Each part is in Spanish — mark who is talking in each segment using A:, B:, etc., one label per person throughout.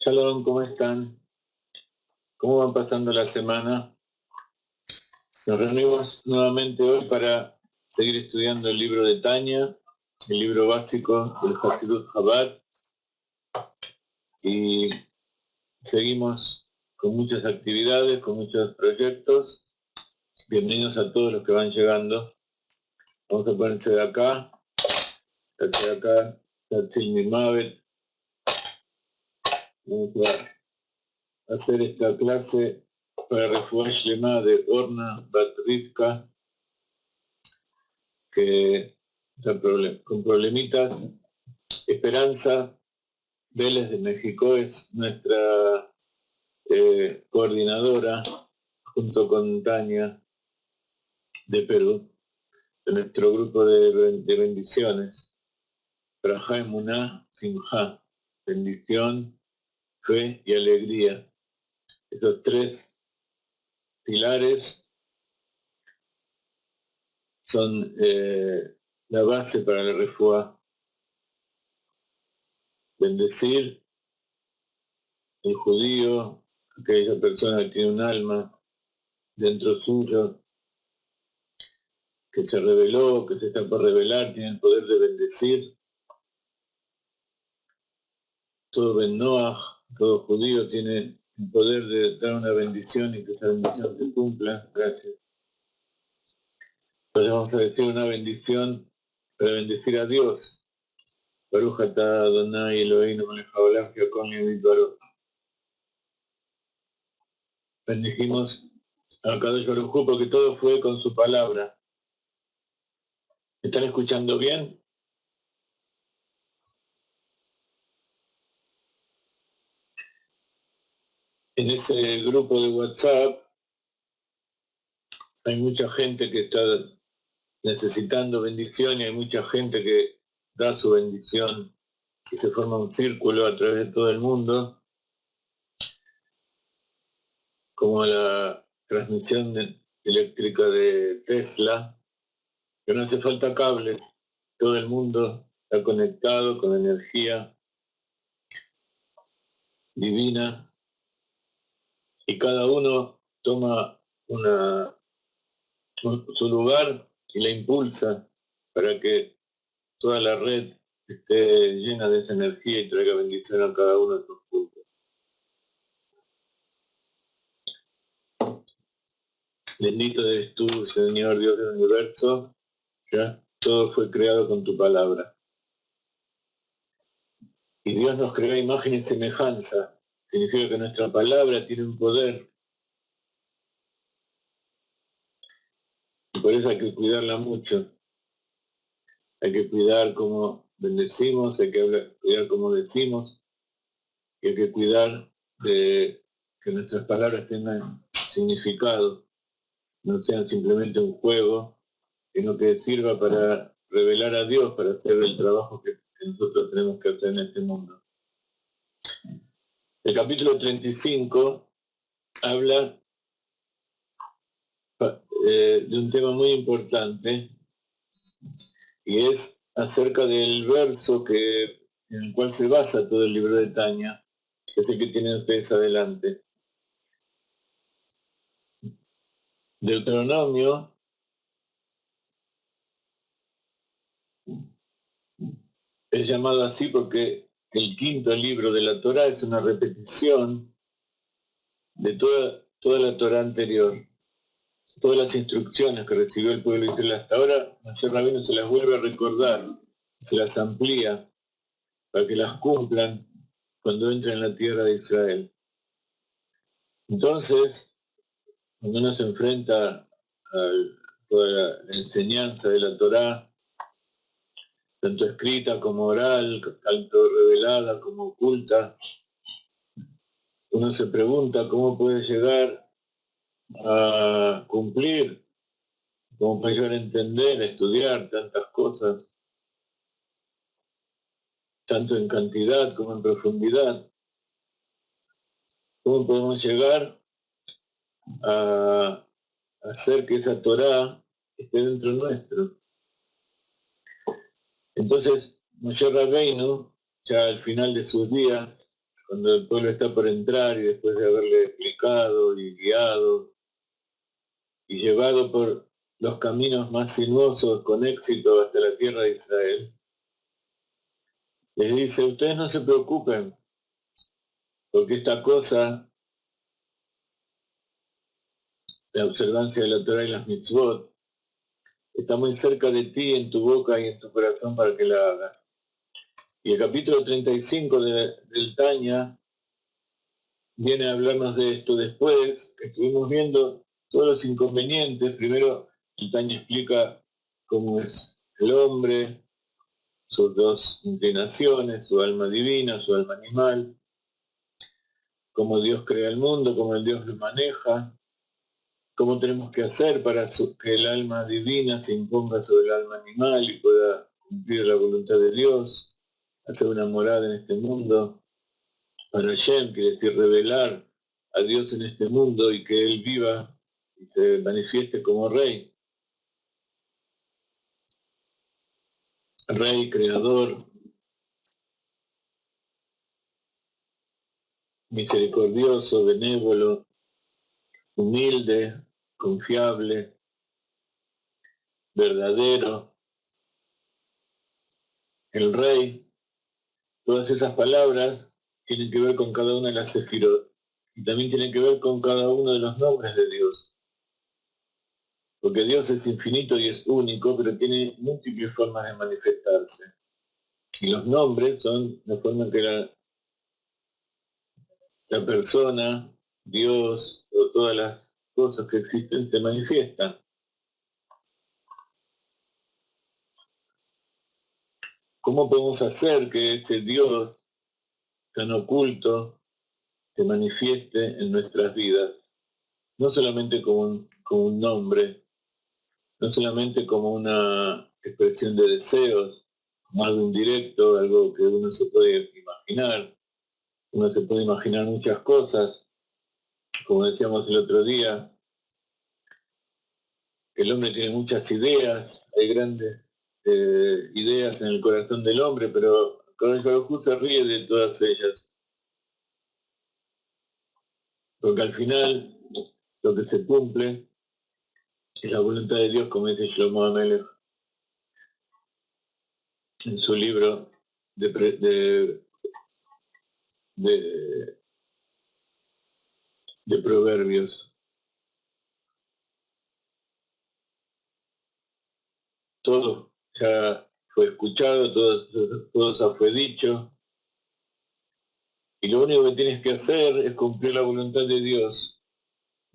A: Shalom, ¿cómo están? ¿Cómo van pasando la semana? Nos reunimos nuevamente hoy para seguir estudiando el libro de Tanya, el libro básico del Hasidut Chabad, y seguimos con muchas actividades, con muchos proyectos. Bienvenidos a todos los que van llegando. Vamos a ponerse de acá, Tatzil Mimavet. Vamos a hacer esta clase para Refuah Shlema de Orna Bat Rivka, que está con problemitas. Esperanza Vélez de México es nuestra coordinadora, junto con Tania de Perú, de nuestro grupo de bendiciones. Brajá Emuná Simjá, bendición, fe y alegría. Esos tres pilares son la base para la refuá. Bendecir el judío, aquella persona que tiene un alma dentro suyo, que se reveló, que se está por revelar, tiene el poder de bendecir. Todo Ben Noach, todo judío tiene el poder de dar una bendición y que esa bendición se cumpla. Gracias. Entonces vamos a decir una bendición para bendecir a Dios. Baruch atah Adonai Eloheinu melech haolam ki hakol niyeh bidvaro. Bendijimos a Kadosh Baruj Hu porque todo fue con su palabra. ¿Me están escuchando bien? En ese grupo de WhatsApp hay mucha gente que está necesitando bendición y hay mucha gente que da su bendición y se forma un círculo a través de todo el mundo, como la transmisión eléctrica de Tesla, que no hace falta cables, todo el mundo está conectado con energía divina y cada uno toma su lugar y la impulsa para que toda la red esté llena de esa energía y traiga bendición a cada uno de sus puntos. Bendito eres tú, Señor Dios del universo, ya todo fue creado con tu palabra. Y Dios nos creó imagen y semejanza, significa que nuestra palabra tiene un poder, y por eso hay que cuidarla mucho. Hay que cuidar cómo bendecimos, hay que cuidar cómo decimos, y hay que cuidar de que nuestras palabras tengan significado, no sean simplemente un juego, sino que sirva para revelar a Dios, para hacer el trabajo que nosotros tenemos que hacer en este mundo. El capítulo 35 habla de un tema muy importante, y es acerca del verso en el cual se basa todo el libro de Tanya, que es el que tienen ustedes adelante. Deuteronomio es llamado así porque el quinto libro de la Torá es una repetición de toda la Torá anterior, todas las instrucciones que recibió el pueblo de Israel hasta ahora. Moshe Rabbeinu se las vuelve a recordar, se las amplía para que las cumplan cuando entren en la tierra de Israel. Entonces, cuando uno se enfrenta a toda la enseñanza de la Torá, tanto escrita como oral, tanto revelada como oculta, uno se pregunta cómo puede llegar a cumplir, cómo puede llegar a entender, a estudiar tantas cosas, tanto en cantidad como en profundidad. ¿Cómo podemos llegar a hacer que esa Torá esté dentro nuestro? Entonces, Moshe Rabbeinu, ya al final de sus días, cuando el pueblo está por entrar y después de haberle explicado y guiado y llevado por los caminos más sinuosos con éxito hasta la tierra de Israel, les dice, ustedes no se preocupen, porque esta cosa, la observancia de la Torah y las mitzvot, está muy cerca de ti, en tu boca y en tu corazón para que la hagas. Y el capítulo 35 del Tanya viene a hablarnos de esto después, que estuvimos viendo todos los inconvenientes. Primero, el Tanya explica cómo es el hombre, sus dos inclinaciones, su alma divina, su alma animal, cómo Dios crea el mundo, cómo el Dios lo maneja, cómo tenemos que hacer para que el alma divina se imponga sobre el alma animal y pueda cumplir la voluntad de Dios, hacer una morada en este mundo. Para Hashem quiere decir revelar a Dios en este mundo y que Él viva y se manifieste como Rey. Rey, creador, misericordioso, benévolo, humilde, confiable, verdadero, el Rey. Todas esas palabras tienen que ver con cada una de las sefirot y también tienen que ver con cada uno de los nombres de Dios. Porque Dios es infinito y es único, pero tiene múltiples formas de manifestarse. Y los nombres son la forma en que la persona, Dios o todas las cosas que existen se manifiestan. ¿Cómo podemos hacer que ese Dios tan oculto se manifieste en nuestras vidas? No solamente como un nombre, no solamente como una expresión de deseos, como algo indirecto, algo que uno se puede imaginar. Uno se puede imaginar muchas cosas, como decíamos el otro día, el hombre tiene muchas ideas, hay grandes ideas en el corazón del hombre, pero Kadosh Baruj Hu se ríe de todas ellas, porque al final lo que se cumple es la voluntad de Dios, como dice Shlomo Amelech en su libro de Proverbios. Todo ya fue escuchado, todo ya fue dicho, y lo único que tienes que hacer es cumplir la voluntad de Dios,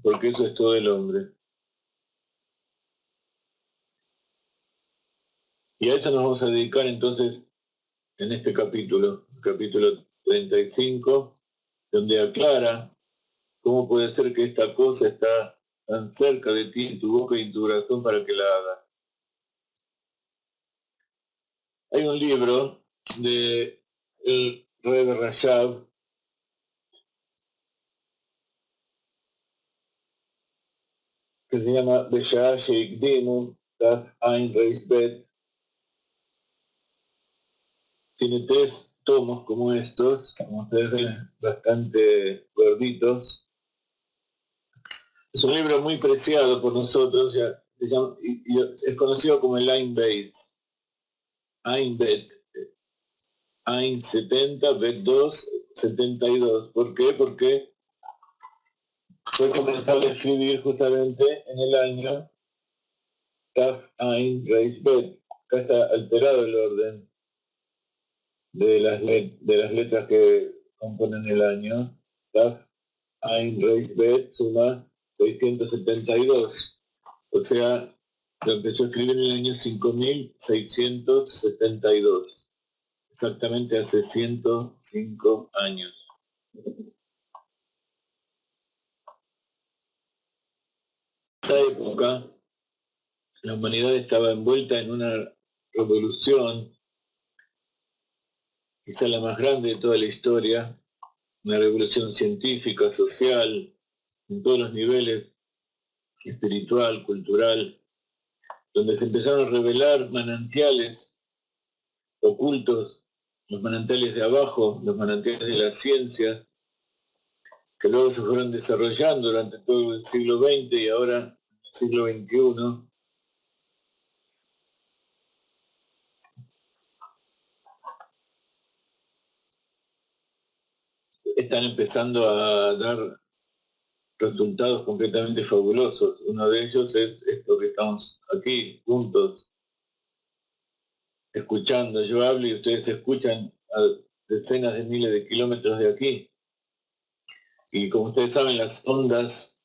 A: porque eso es todo el hombre. Y a eso nos vamos a dedicar entonces en este capítulo 35, donde aclara cómo puede ser que esta cosa está tan cerca de ti, en tu boca y en tu corazón para que la hagas. Hay un libro de el Rebbe Rashab que se llama Besha'ah Sheikdimu Taf Ain Reis Bet. Tiene 3 tomos como estos, como ustedes ven, bastante gorditos. Es un libro muy preciado por nosotros, y es conocido como el Ain Beis. Ain Bet. Ain 70, Bet 2, 72. ¿Por qué? Porque fue comenzado a escribir justamente en el año Taf Ain Reis Bet. Acá está alterado el orden de las letras que componen el año. Taf Ain Reis Bet suma 672. O sea, lo empezó a escribir en el año 5672. Exactamente hace 105 años. En esa época, la humanidad estaba envuelta en una revolución, quizá la más grande de toda la historia, una revolución científica, social, en todos los niveles, espiritual, cultural, donde se empezaron a revelar manantiales ocultos los manantiales de abajo, los manantiales de la ciencia, que luego se fueron desarrollando durante todo el siglo XX y ahora en el siglo XXI, están empezando a dar resultados completamente fabulosos. Uno de ellos es esto que estamos aquí juntos escuchando. Yo hablo y ustedes escuchan a decenas de miles de kilómetros de aquí. Y como ustedes saben, las ondas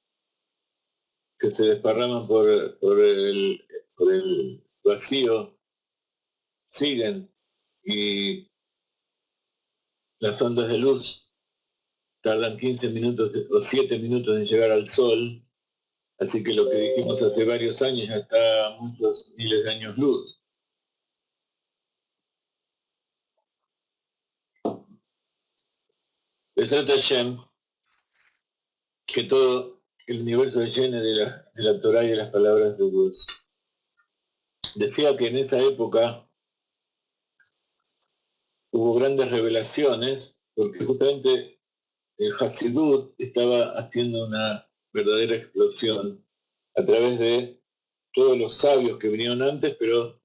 A: que se desparraman por el vacío siguen, y las ondas de luz tardan 15 minutos o 7 minutos en llegar al Sol, así que lo que dijimos hace varios años ya está a muchos miles de años luz. Besat Hashem, que todo el universo es lleno de la Torah y de las palabras de Dios. Decía que en esa época hubo grandes revelaciones, porque justamente el Hasidut estaba haciendo una verdadera explosión a través de todos los sabios que vinieron antes, pero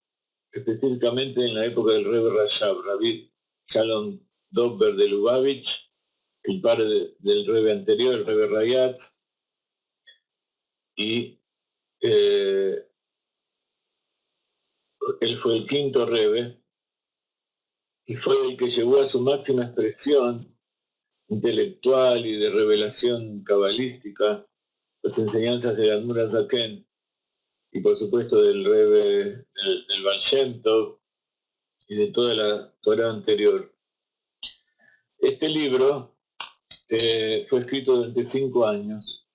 A: específicamente en la época del Rebbe Rashab, Rabbi Shalom Dovber de Lubavitch, el padre del Rebbe anterior, el Rebbe Rayatz, y él fue el quinto Rebbe, y fue el que llevó a su máxima expresión intelectual y de revelación cabalística las enseñanzas del Admur HaZaken, y por supuesto del Rebbe, del Baal Shem Tov, y de toda la Torah anterior. Este libro fue escrito durante 5 años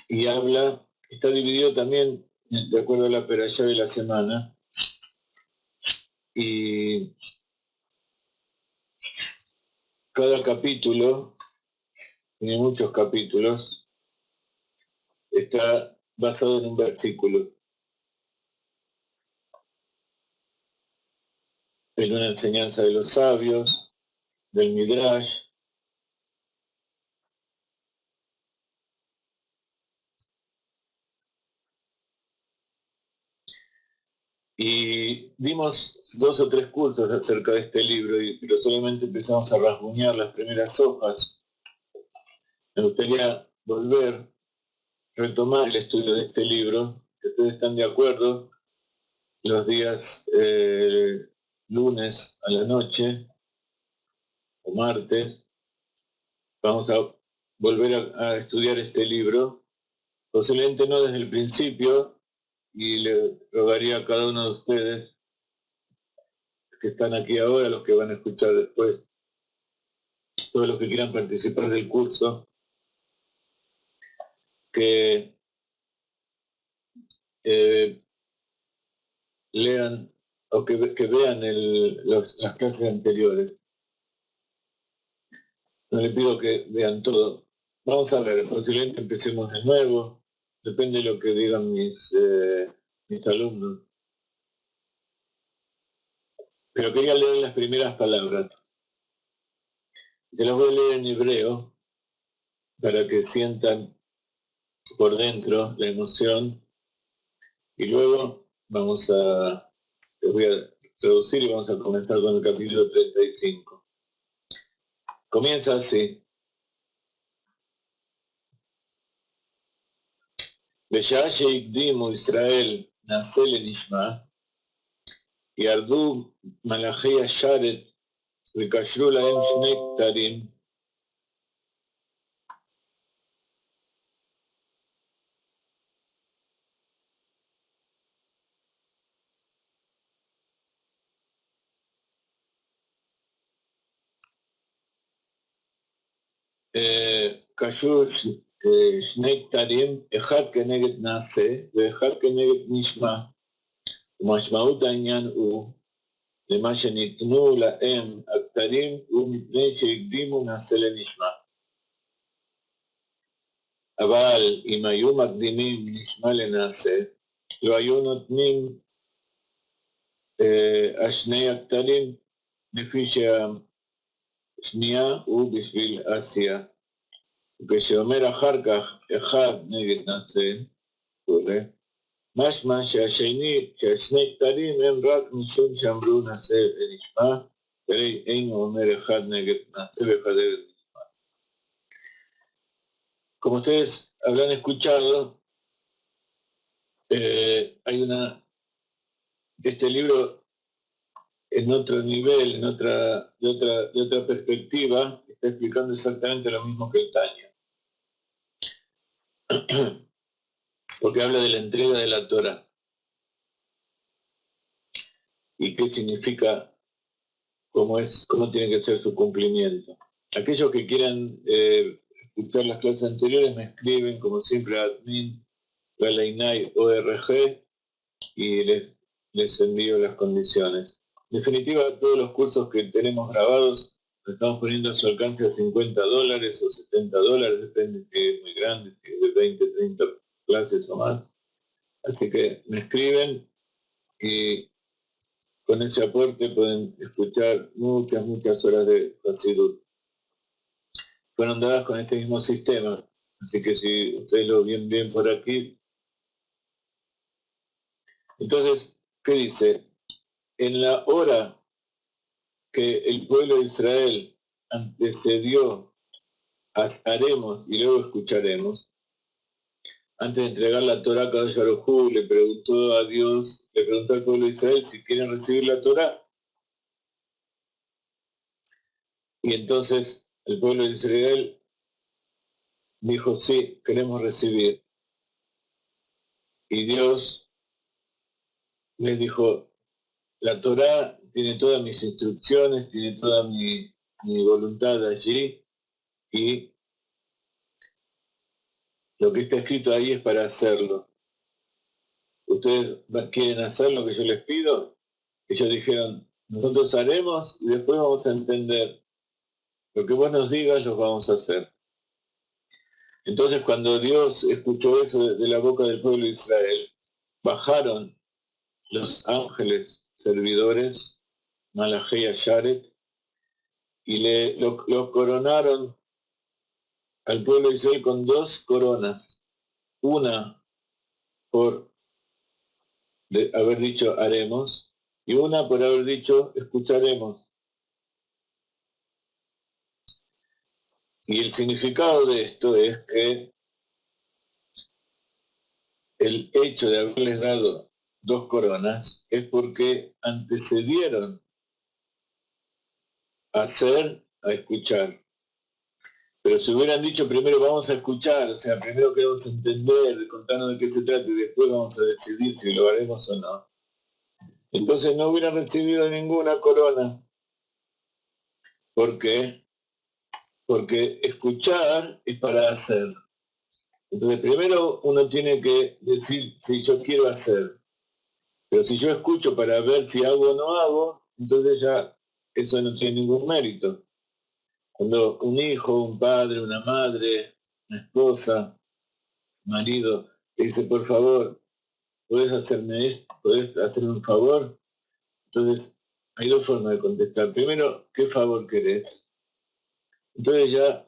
A: y está dividido también de acuerdo a la perashá de la semana, y cada capítulo, tiene muchos capítulos, está basado en un versículo, en una enseñanza de los sabios, del Midrash. Y dimos 2 o 3 cursos acerca de este libro, pero solamente empezamos a rasguñar las primeras hojas. Me gustaría retomar el estudio de este libro. Si ustedes están de acuerdo, los días lunes a la noche o martes, vamos a volver a estudiar este libro, posiblemente no desde el principio, y le rogaría a cada uno de ustedes que están aquí ahora, los que van a escuchar después, todos los que quieran participar del curso, que lean o que vean las clases anteriores. No le pido que vean todo. Vamos a ver, posiblemente empecemos de nuevo, depende de lo que digan mis alumnos. Pero quería leer las primeras palabras. Se las voy a leer en hebreo para que sientan por dentro la emoción, y luego les voy a traducir y vamos a comenzar con el capítulo 35. Comienza así. בשעה שהקדימו ישראל נעשה לנשמע, ירדו מלאכי השרת וקשרו להם 2 כתרים, קשרו 2 כתרים, אחד כנגד נעשה ואחד כנגד נשמע. ומשמעות העניין הוא, למה שניתנו להם הכתרים הוא מפני שהקדימו נעשה לנשמע. אבל אם היו מקדימים נשמע לנעשה, לא היו נותנים 2 הכתרים Nefisha Shnia U Bishvil Asia, כשאומר אחר כך אחד נגד נעשה, משמע שהשני כתרים הם רק משום שאמרו נעשה ונשמע, הרי אינו אומר אחד neged נעשה ואחד נגד נשמע. Como ustedes habrán escuchado, hay este libro en otro nivel, de otra perspectiva, está explicando exactamente lo mismo que el Tanya. Porque habla de la entrega de la Torah. Y qué significa, cómo tiene que ser su cumplimiento. Aquellos que quieran escuchar las clases anteriores me escriben, como siempre, a admin, Galeinai ORG, y les envío las condiciones. En definitiva, todos los cursos que tenemos grabados los estamos poniendo a su alcance a $50 o $70, depende si es muy grande, si es de 20, 30 clases o más. Así que me escriben y con ese aporte pueden escuchar muchas horas de Hasidut. Fueron dadas con este mismo sistema, así que si ustedes lo ven bien por aquí. Entonces, ¿qué dice? En la hora que el pueblo de Israel antecedió a haremos y luego escucharemos, antes de entregar la Torah a Kadosh Baruj Hu, le preguntó a Dios, le preguntó al pueblo de Israel si quieren recibir la Torah. Y entonces el pueblo de Israel dijo, sí, queremos recibir. Y Dios les dijo, la Torah tiene todas mis instrucciones, tiene toda mi voluntad allí, y lo que está escrito ahí es para hacerlo. ¿Ustedes quieren hacer lo que yo les pido? Ellos dijeron, nosotros haremos y después vamos a entender. Lo que vos nos digas, lo vamos a hacer. Entonces, cuando Dios escuchó eso de la boca del pueblo de Israel, bajaron los ángeles servidores, Malachí y Asharet, y los coronaron al pueblo de Israel con 2 coronas. Una por haber dicho haremos, y una por haber dicho escucharemos. Y el significado de esto es que el hecho de haberles dado 2 coronas es porque antecedieron a hacer, a escuchar. Pero si hubieran dicho primero vamos a escuchar, o sea, primero queremos entender, contarnos de qué se trata y después vamos a decidir si lo haremos o no, entonces no hubieran recibido ninguna corona. ¿Por qué? Porque escuchar es para hacer. Entonces primero uno tiene que decir si yo quiero hacer. Pero si yo escucho para ver si hago o no hago, entonces ya eso no tiene ningún mérito. Cuando un hijo, un padre, una madre, una esposa, marido, te dice, por favor, ¿puedes hacerme esto? ¿Puedes hacerme un favor? Entonces, hay 2 formas de contestar. Primero, ¿qué favor querés? Entonces ya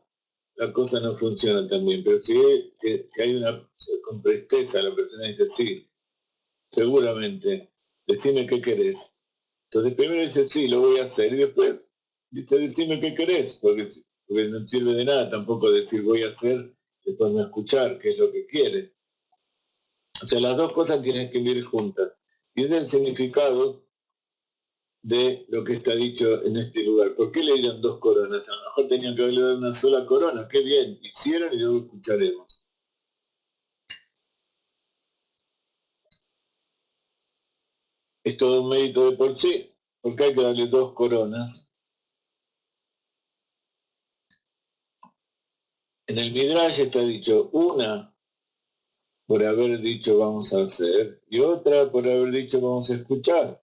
A: la cosa no funciona tan bien. Pero si hay con presteza, la persona dice, sí, seguramente, decime qué querés. Entonces primero dice, sí, lo voy a hacer, y después dice, decime qué querés, porque no sirve de nada tampoco decir voy a hacer, después no escuchar qué es lo que quiere. O sea, las 2 cosas tienen que ir juntas. Y es el significado de lo que está dicho en este lugar. ¿Por qué le dieron 2 coronas? A lo mejor tenían que haberle dado una sola corona. Qué bien, hicieron y luego escucharemos. Es todo un mérito de por sí, porque hay que darle 2 coronas. En el Midrash está dicho una por haber dicho vamos a hacer y otra por haber dicho vamos a escuchar.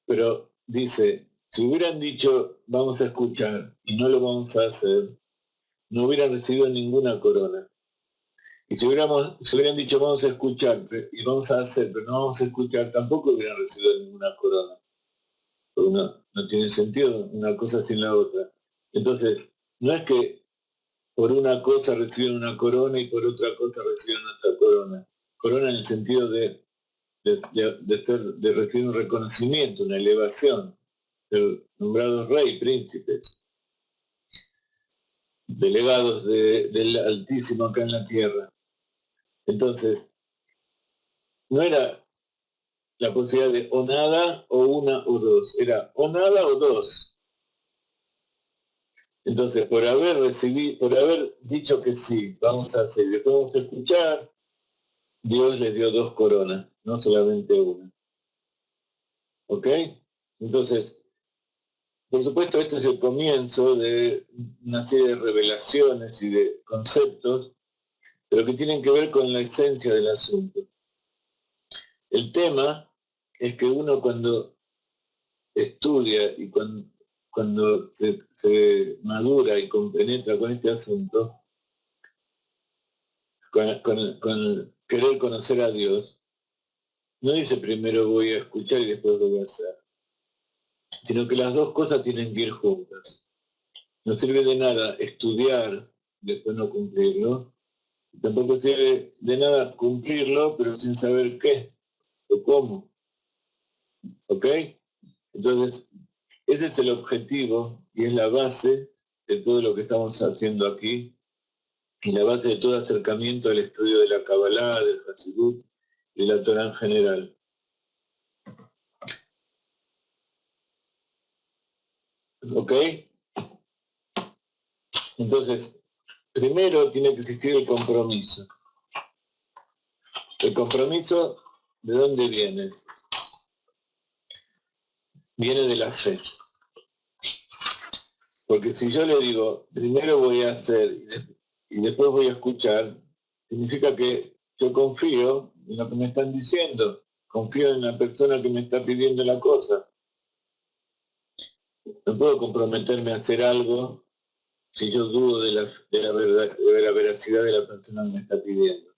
A: Pero dice, si hubieran dicho vamos a escuchar y no lo vamos a hacer, no hubieran recibido ninguna corona. Y si hubieran dicho vamos a escuchar y vamos a hacer, pero no vamos a escuchar, tampoco hubieran recibido ninguna corona. Porque no tiene sentido una cosa sin la otra. Entonces, no es que por una cosa reciben una corona y por otra cosa reciben otra corona. Corona en el sentido de recibir un reconocimiento, una elevación, ser nombrados rey, príncipes, delegados del Altísimo acá en la tierra. Entonces, no era la posibilidad de o nada o una o dos, era o nada o dos. Entonces, por haber dicho que sí, vamos a hacer, después vamos a escuchar, Dios les dio dos coronas, no solamente una. ¿Ok? Entonces, por supuesto, este es el comienzo de una serie de revelaciones y de conceptos, pero que tienen que ver con la esencia del asunto. El tema es que uno cuando estudia y cuando se madura y compenetra con este asunto, con querer conocer a Dios, no dice primero voy a escuchar y después lo voy a hacer, sino que las dos cosas tienen que ir juntas. No sirve de nada estudiar y después no cumplirlo. Tampoco sirve de nada cumplirlo, pero sin saber qué o cómo. ¿Ok? Entonces, ese es el objetivo y es la base de todo lo que estamos haciendo aquí y la base de todo acercamiento al estudio de la Kabbalah, del Hasidut y de la Torah en general. ¿Ok? Entonces, primero tiene que existir el compromiso. El compromiso, ¿de dónde viene? Viene de la fe. Porque si yo le digo, primero voy a hacer y después voy a escuchar, significa que yo confío en lo que me están diciendo, confío en la persona que me está pidiendo la cosa. No puedo comprometerme a hacer algo si yo dudo de la veracidad de la persona que me está pidiendo.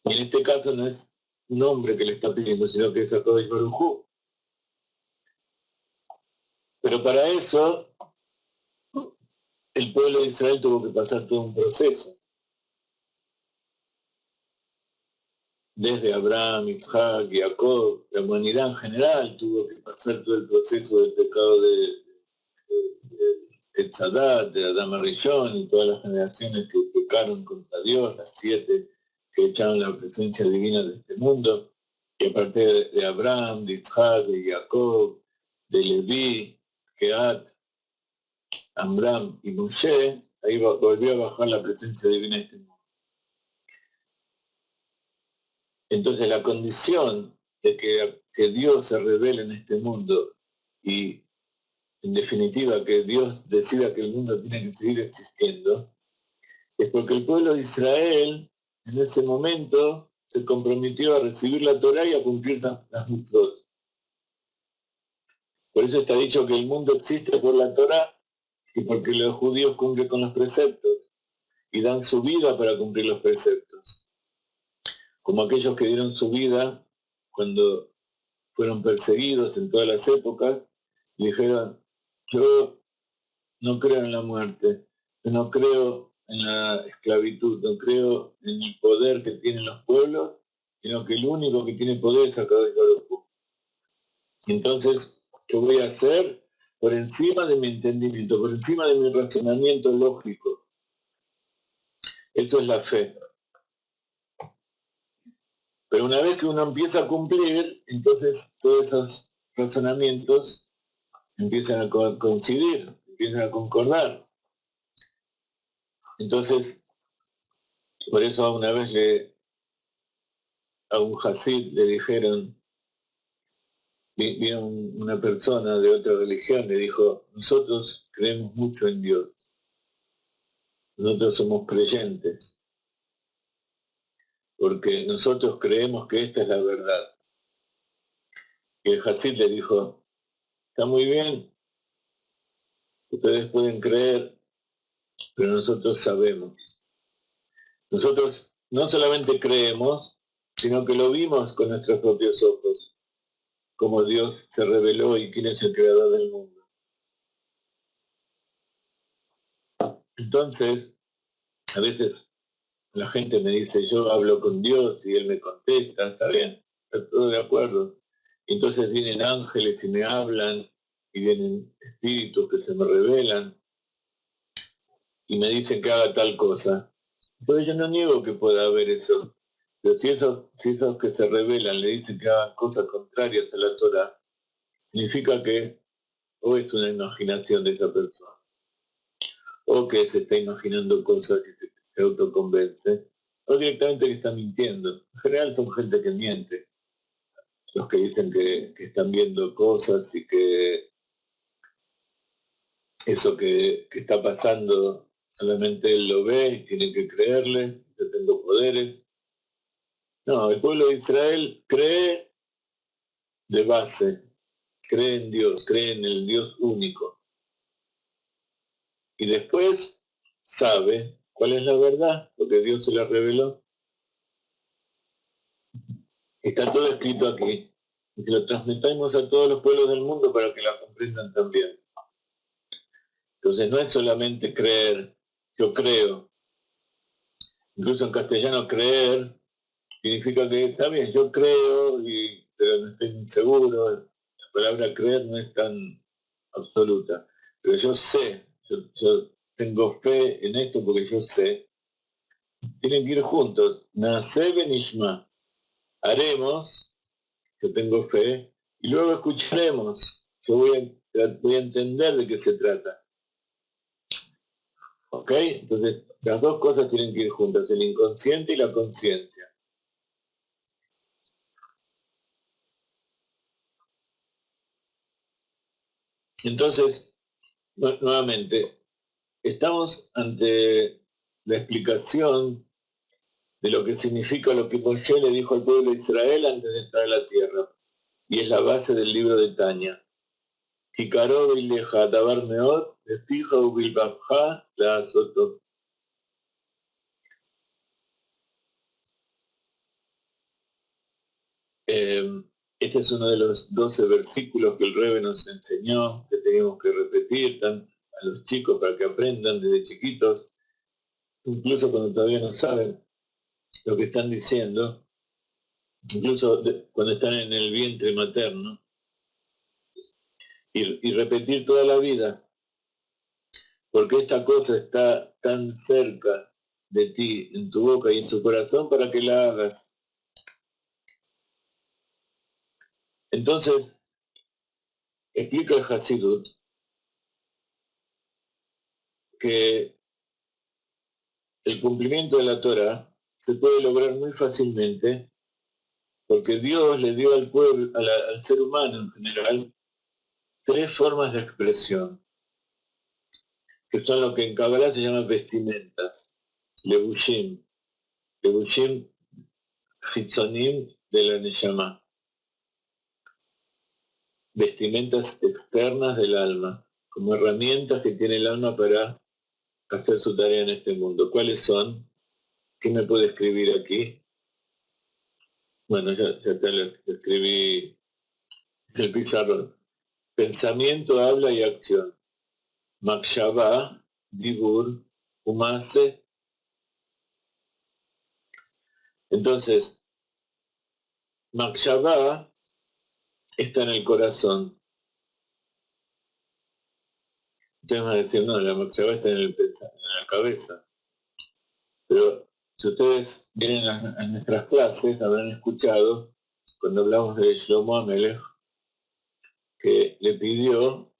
A: Y en este caso no es un hombre que le está pidiendo, sino que es a todo Baruj. Pero para eso el pueblo de Israel tuvo que pasar todo un proceso. Desde Abraham, Isaac, Jacob, la humanidad en general tuvo que pasar todo el proceso del pecado de Tzadad, de Adán Arishon y todas las generaciones que pecaron contra Dios, las 7 que echaron la presencia divina de este mundo, y a partir de Abraham, de Isaac, de Jacob, de Leví, Keat, Amram y Moshe, ahí volvió a bajar la presencia divina de este mundo. Entonces la condición de que Dios se revele en este mundo y en definitiva que Dios decida que el mundo tiene que seguir existiendo, es porque el pueblo de Israel en ese momento se comprometió a recibir la Torá y a cumplir las mitzvot. Por eso está dicho que el mundo existe por la Torá y porque los judíos cumplen con los preceptos y dan su vida para cumplir los preceptos. Como aquellos que dieron su vida cuando fueron perseguidos en todas las épocas y dijeron, yo no creo en la muerte, yo no creo en la esclavitud, no creo en el poder que tienen los pueblos, sino que el único que tiene poder es Akadosh Baruj Hu. Entonces, yo voy a hacer por encima de mi entendimiento, por encima de mi razonamiento lógico. Eso es la fe. Pero una vez que uno empieza a cumplir, entonces todos esos razonamientos empiezan a coincidir, empiezan a concordar. Entonces, por eso una vez a un Hasid le dijeron, vino una persona de otra religión, le dijo, nosotros creemos mucho en Dios, nosotros somos creyentes, porque nosotros creemos que esta es la verdad. Y el Hasid le dijo, está muy bien, ustedes pueden creer pero nosotros sabemos. Nosotros no solamente creemos, sino que lo vimos con nuestros propios ojos, como Dios se reveló y quién es el creador del mundo. Entonces, a veces la gente me dice, yo hablo con Dios y Él me contesta, está bien, está todo de acuerdo. Y entonces vienen ángeles y me hablan, y vienen espíritus que se me revelan y me dicen que haga tal cosa. Entonces yo no niego que pueda haber eso. Pero si esos que se revelan le dicen que hagan cosas contrarias a la Torah, significa que o es una imaginación de esa persona, o que se está imaginando cosas y se autoconvence, o directamente que está mintiendo. En general son gente que miente, los que dicen que están viendo cosas y que eso que está pasando solamente él lo ve y tiene que creerle, yo tengo poderes. No, el pueblo de Israel cree de base, cree en Dios, cree en el Dios único. Y después sabe cuál es la verdad, porque Dios se la reveló. Está todo escrito aquí. Y que lo transmitamos a todos los pueblos del mundo para que la comprendan también. Entonces no es solamente creer, yo creo. Incluso en castellano creer significa que está bien, yo creo, pero no estoy muy seguro. La palabra creer no es tan absoluta. Pero yo sé, yo tengo fe en esto porque yo sé. Tienen que ir juntos. Nace benishma. Haremos, yo tengo fe, y luego escucharemos. Yo voy a entender de qué se trata. ¿Ok? Entonces, las dos cosas tienen que ir juntas, el inconsciente y la conciencia. Entonces, nuevamente, estamos ante la explicación de lo que significa lo que Moshe le dijo al pueblo de Israel antes de entrar a la tierra. Y es la base del libro de Tanya. Hikarob ileja davar meot, fija ubilbabja la azoto. Este es uno de los 12 versículos que el Rebbe nos enseñó, que teníamos que repetir a los chicos para que aprendan desde chiquitos, incluso cuando todavía no saben lo que están diciendo, incluso cuando están en el vientre materno, y repetir toda la vida, porque esta cosa está tan cerca de ti, en tu boca y en tu corazón, para que la hagas. Entonces, explica el Hasidut que el cumplimiento de la Torah se puede lograr muy fácilmente porque Dios le dio al pueblo, al ser humano en general, tres formas de expresión, que son lo que en Kabbalah se llama vestimentas, levushim, levushim hitzonim de la Neshama, vestimentas externas del alma, como herramientas que tiene el alma para hacer su tarea en este mundo. ¿Cuáles son? ¿Qué me puede escribir aquí? Bueno, ya te lo escribí en el pizarrón. Pensamiento, habla y acción. Makshava, Dibur, Umase. Entonces, Makshava está en el corazón. Ustedes van a decir, no, la Makshava está en la cabeza. Pero si ustedes vienen a nuestras clases, habrán escuchado, cuando hablamos de Shlomo Amelech, que le pidió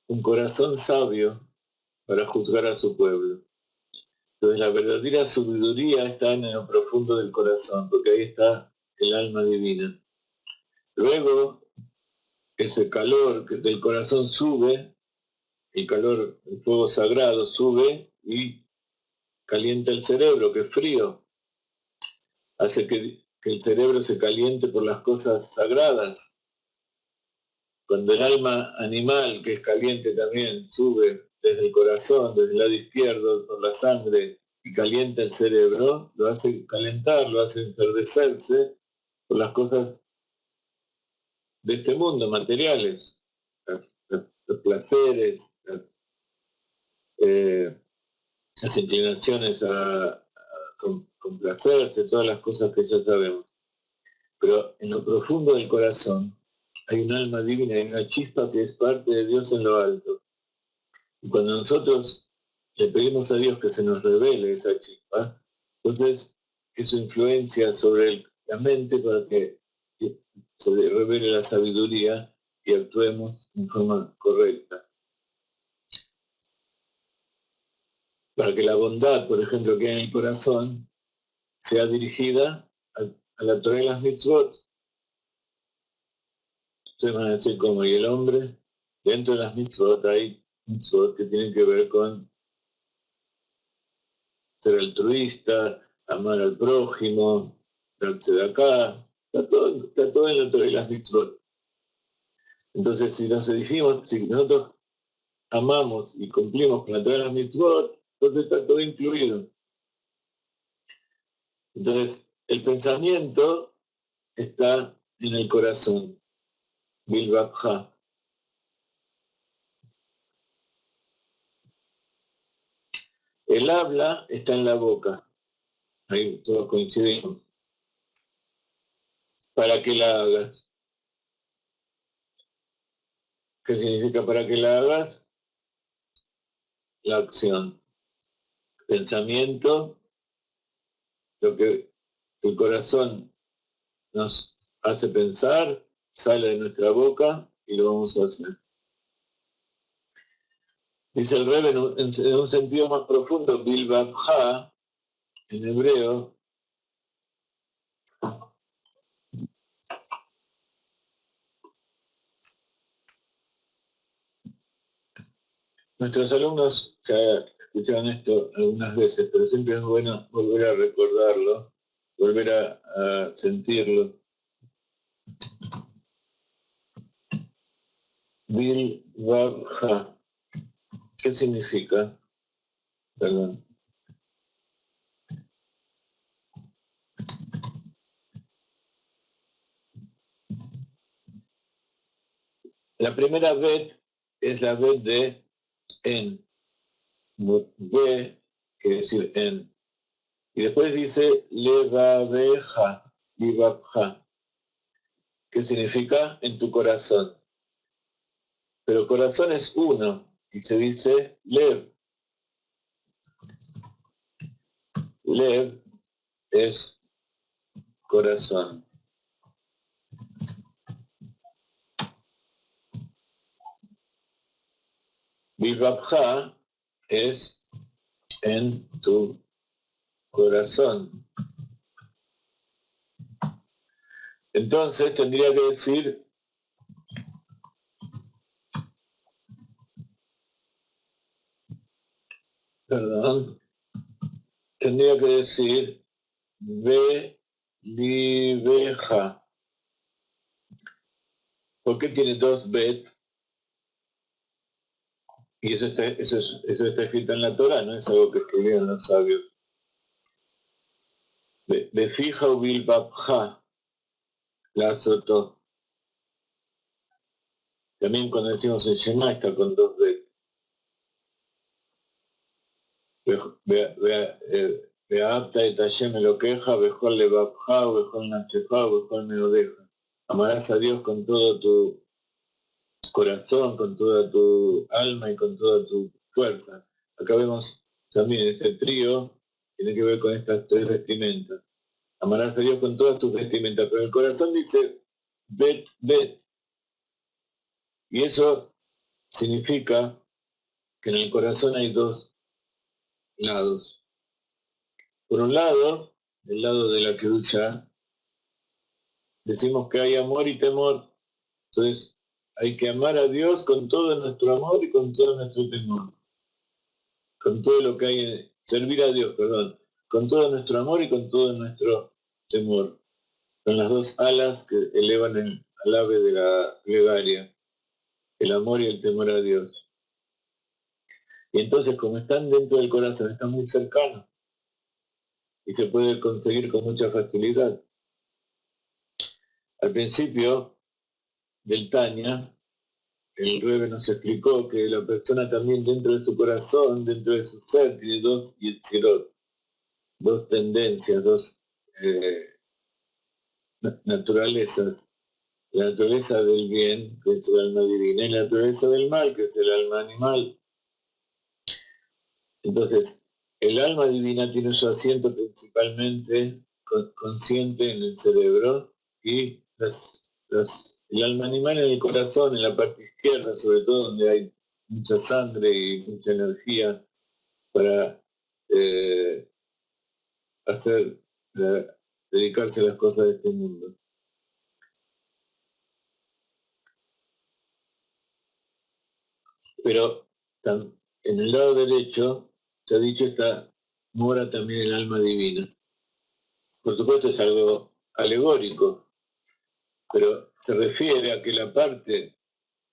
A: un corazón sabio para juzgar a su pueblo. Entonces la verdadera sabiduría está en lo profundo del corazón, porque ahí está el alma divina. Luego, ese calor del corazón sube, el calor, el fuego sagrado sube y calienta el cerebro, que es frío. Hace que el cerebro se caliente por las cosas sagradas. Cuando el alma animal, que es caliente también, sube, desde el corazón, desde el lado izquierdo, por la sangre, y calienta el cerebro, lo hace calentar, lo hace enfervecerse por las cosas de este mundo, materiales, los placeres, las inclinaciones a complacerse, todas las cosas que ya sabemos. Pero en lo profundo del corazón hay un alma divina, hay una chispa que es parte de Dios en lo alto. Y cuando nosotros le pedimos a Dios que se nos revele esa chispa, entonces eso influencia sobre la mente para que se revele la sabiduría y actuemos en forma correcta. Para que la bondad, por ejemplo, que hay en el corazón, sea dirigida a la Torah y las mitzvot. Ustedes van a decir cómo, y el hombre, dentro de las mitzvot hay mitzvot que tienen que ver con ser altruista, amar al prójimo, darse de acá, está todo en la Torah y las mitzvot. Entonces, si nosotros amamos y cumplimos con la Torah y las mitzvot, entonces está todo incluido. Entonces, el pensamiento está en el corazón, Bilbabja. El habla está en la boca, ahí todos coincidimos. ¿Para qué la hagas? ¿Qué significa para qué la hagas? La acción. Pensamiento, lo que el corazón nos hace pensar, sale de nuestra boca y lo vamos a hacer. Dice el Rebbe en un sentido más profundo, Bilbabja, en hebreo, nuestros alumnos ya escucharon esto algunas veces, pero siempre es bueno volver a recordarlo, volver a sentirlo. Bilbabja, ¿qué significa? Perdón. La primera bet es la bet de en, be, quiere decir en. Y después dice levabeja, libabja, que significa en tu corazón. Pero corazón es uno, y se dice lev. Lev es corazón. Libabja es en tu corazón. Entonces tendría que decir tendría que decir ve libeja. ¿Por qué tiene dos bet? Y eso está escrito en la Torah, no es algo que escribieron los sabios. De fija o bilbabja, la azotó. También cuando decimos el Shema está con dos bet. Beapta y Tashem me lo queja, Bejol le babja, Bejol nacheja, Bejol me lo deja. Amarás a Dios con todo tu corazón, con toda tu alma y con toda tu fuerza. Acá vemos también este trío, tiene que ver con estas tres vestimentas. Amarás a Dios con todas tus vestimentas, pero el corazón dice, bet, bet. Y eso significa que en el corazón hay dos lados. Por un lado, el lado de la Kedusha, decimos que hay amor y temor. Entonces, hay que amar a Dios con todo nuestro amor y con todo nuestro temor. Con todo lo que hay, servir a Dios, perdón. Con todo nuestro amor y con todo nuestro temor. Son las dos alas que elevan al ave de la plegaria. El amor y el temor a Dios. Y entonces, como están dentro del corazón, están muy cercanos y se puede conseguir con mucha facilidad. Al principio del Tanya, el Rebbe nos explicó que la persona también dentro de su corazón, dentro de su ser, tiene dos yetzirot, dos tendencias, dos naturalezas. La naturaleza del bien, que es el alma divina, y la naturaleza del mal, que es el alma animal. Entonces, el alma divina tiene su asiento principalmente consciente en el cerebro y el alma animal en el corazón, en la parte izquierda, sobre todo donde hay mucha sangre y mucha energía para hacer, dedicarse a las cosas de este mundo. Pero en el lado derecho, se ha dicho, mora también el alma divina. Por supuesto es algo alegórico, pero se refiere a que la parte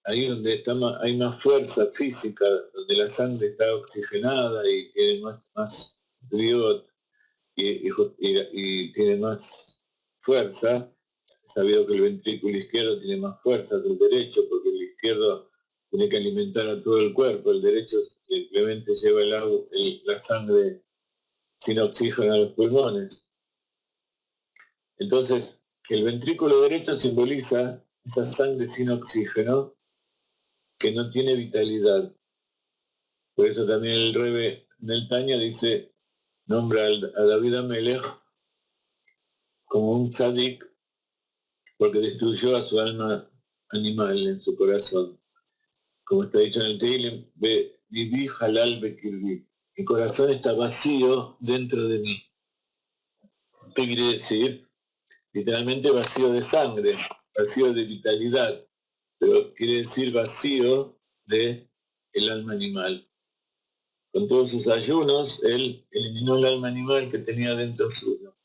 A: ahí donde hay más fuerza física, donde la sangre está oxigenada y tiene más biot y tiene más fuerza, es sabido que el ventrículo izquierdo tiene más fuerza que el derecho, porque el izquierdo tiene que alimentar a todo el cuerpo, el derecho simplemente lleva la sangre sin oxígeno a los pulmones. Entonces, el ventrículo derecho simboliza esa sangre sin oxígeno que no tiene vitalidad. Por eso también el Rebbe en el Tanya dice, nombra a David Amelech como un tzadik porque destruyó a su alma animal en su corazón. Como está dicho en el Tehillim, viví halal bekirbi. Mi corazón está vacío dentro de mí. ¿Qué quiere decir? Literalmente vacío de sangre, vacío de vitalidad, pero quiere decir vacío de el alma animal. Con todos sus ayunos, él eliminó el alma animal que tenía dentro suyo.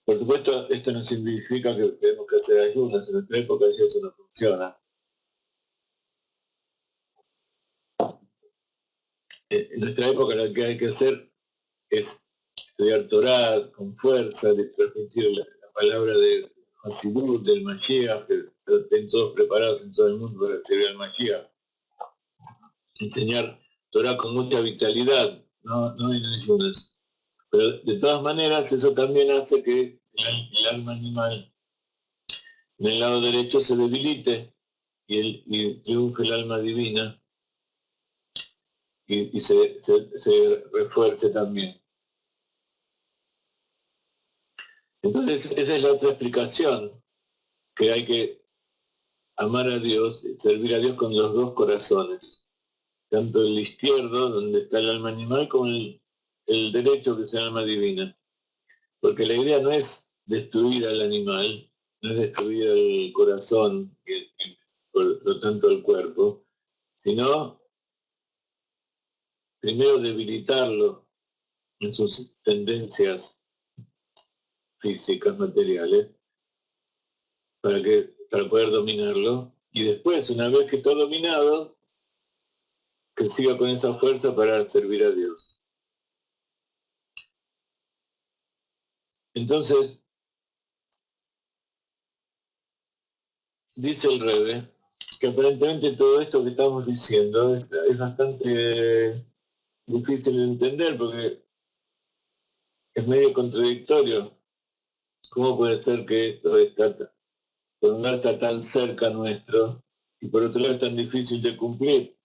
A: Por supuesto, esto no significa que tenemos que hacer ayunos, en nuestra época eso no funciona. En nuestra época lo que hay que hacer es estudiar Torah con fuerza, de transmitir la palabra de Hasidut, del Mashiach, que estén todos preparados en todo el mundo para recibir al Mashiach. Enseñar Torah con mucha vitalidad, no en ayunas. Pero de todas maneras eso también hace que el alma animal en el lado derecho se debilite y triunfe el alma divina y se refuerce también. Entonces esa es la otra explicación, que hay que amar a Dios, servir a Dios con los dos corazones, tanto el izquierdo, donde está el alma animal, como el derecho, que es el alma divina. Porque la idea no es destruir al animal, no es destruir el corazón, y por lo tanto el cuerpo, sino primero debilitarlo en sus tendencias físicas, materiales, para poder dominarlo, y después, una vez que está dominado, que siga con esa fuerza para servir a Dios. Entonces, dice el Rebbe, que aparentemente todo esto que estamos diciendo es bastante difícil de entender porque es medio contradictorio. ¿Cómo puede ser que esto por un lado está tan cerca nuestro y por otro lado es tan difícil de cumplir?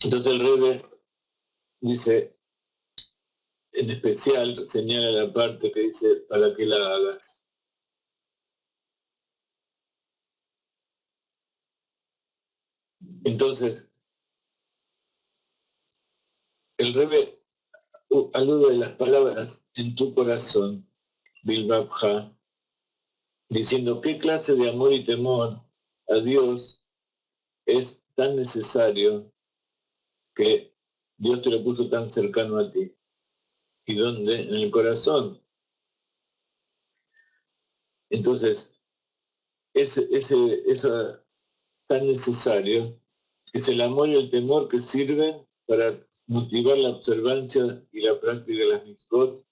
A: Entonces el Rebbe dice, en especial señala la parte que dice, para que la hagas. Entonces, el Rebbe alude a las palabras en tu corazón, Bilbabja, diciendo qué clase de amor y temor a Dios es tan necesario que Dios te lo puso tan cercano a ti. ¿Y dónde? En el corazón. Entonces, esa tan necesario es el amor y el temor que sirven para motivar la observancia y la práctica de las mitzvot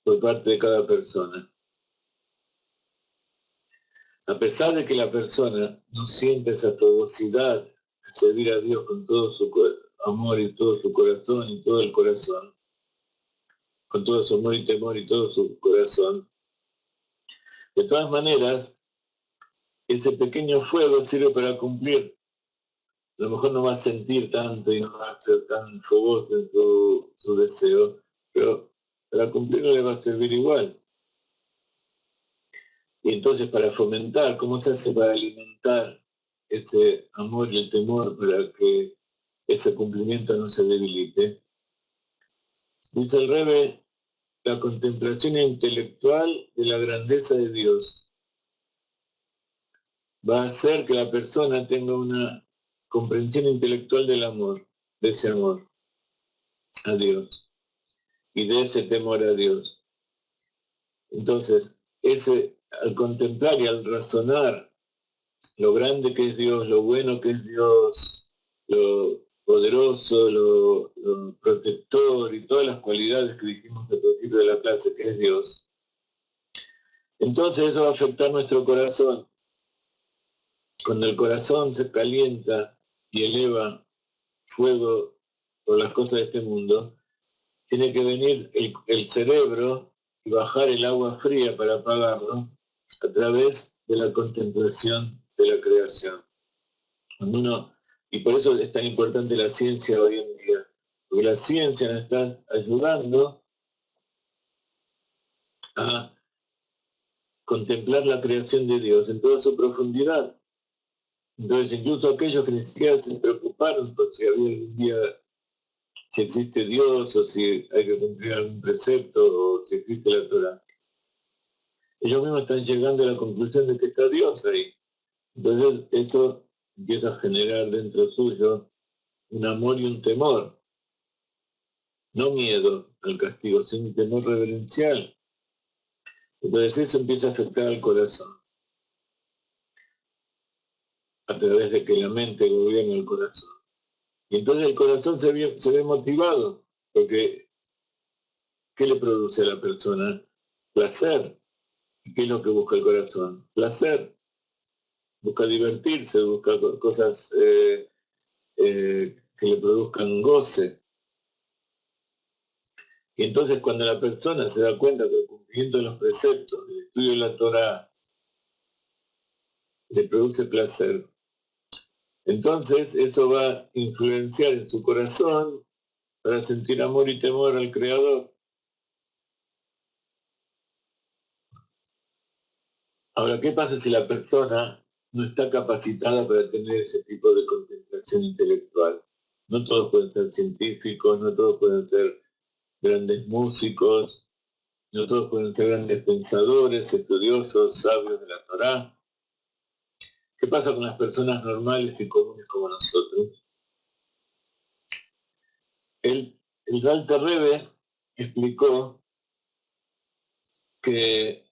A: por parte de cada persona. A pesar de que la persona no siente esa fogosidad de servir a Dios con todo su amor y todo su corazón y todo el corazón, con todo su amor y temor y todo su corazón, de todas maneras, ese pequeño fuego sirve para cumplir. A lo mejor no va a sentir tanto y no va a ser tan fogoso en su deseo, pero para cumplirlo le va a servir igual. Y entonces para fomentar, ¿cómo se hace para alimentar ese amor y el temor para que ese cumplimiento no se debilite? Dice el Rebbe, la contemplación intelectual de la grandeza de Dios va a hacer que la persona tenga una comprensión intelectual del amor, de ese amor a Dios y de ese temor a Dios. Entonces, al contemplar y al razonar lo grande que es Dios, lo bueno que es Dios, lo poderoso, lo protector y todas las cualidades que dijimos al principio de la clase que es Dios, entonces eso va a afectar nuestro corazón. Cuando el corazón se calienta y eleva fuego por las cosas de este mundo, tiene que venir el cerebro y bajar el agua fría para apagarlo a través de la contemplación de la creación. Y por eso es tan importante la ciencia hoy en día, porque la ciencia nos está ayudando a contemplar la creación de Dios en toda su profundidad. Entonces, incluso aquellos que ni siquiera se preocuparon por si había algún día, si existe Dios o si hay que cumplir algún precepto o si existe la Torah, ellos mismos están llegando a la conclusión de que está Dios ahí. Entonces, eso empieza a generar dentro suyo un amor y un temor. No miedo al castigo, sino un temor reverencial. Entonces eso empieza a afectar al corazón, a través de que la mente gobierna el corazón. Y entonces el corazón se ve motivado, porque ¿qué le produce a la persona? Placer. ¿Qué es lo que busca el corazón? Placer. Busca divertirse, busca cosas que le produzcan goce. Y entonces cuando la persona se da cuenta que cumpliendo los preceptos, el estudio de la Torah, le produce placer, entonces eso va a influenciar en su corazón para sentir amor y temor al Creador. Ahora, ¿qué pasa si la persona no está capacitada para tener ese tipo de contemplación intelectual? No todos pueden ser científicos, no todos pueden ser grandes músicos, no todos pueden ser grandes pensadores, estudiosos, sabios de la Torá. ¿Qué pasa con las personas normales y comunes como nosotros? El Alter Rebbe explicó que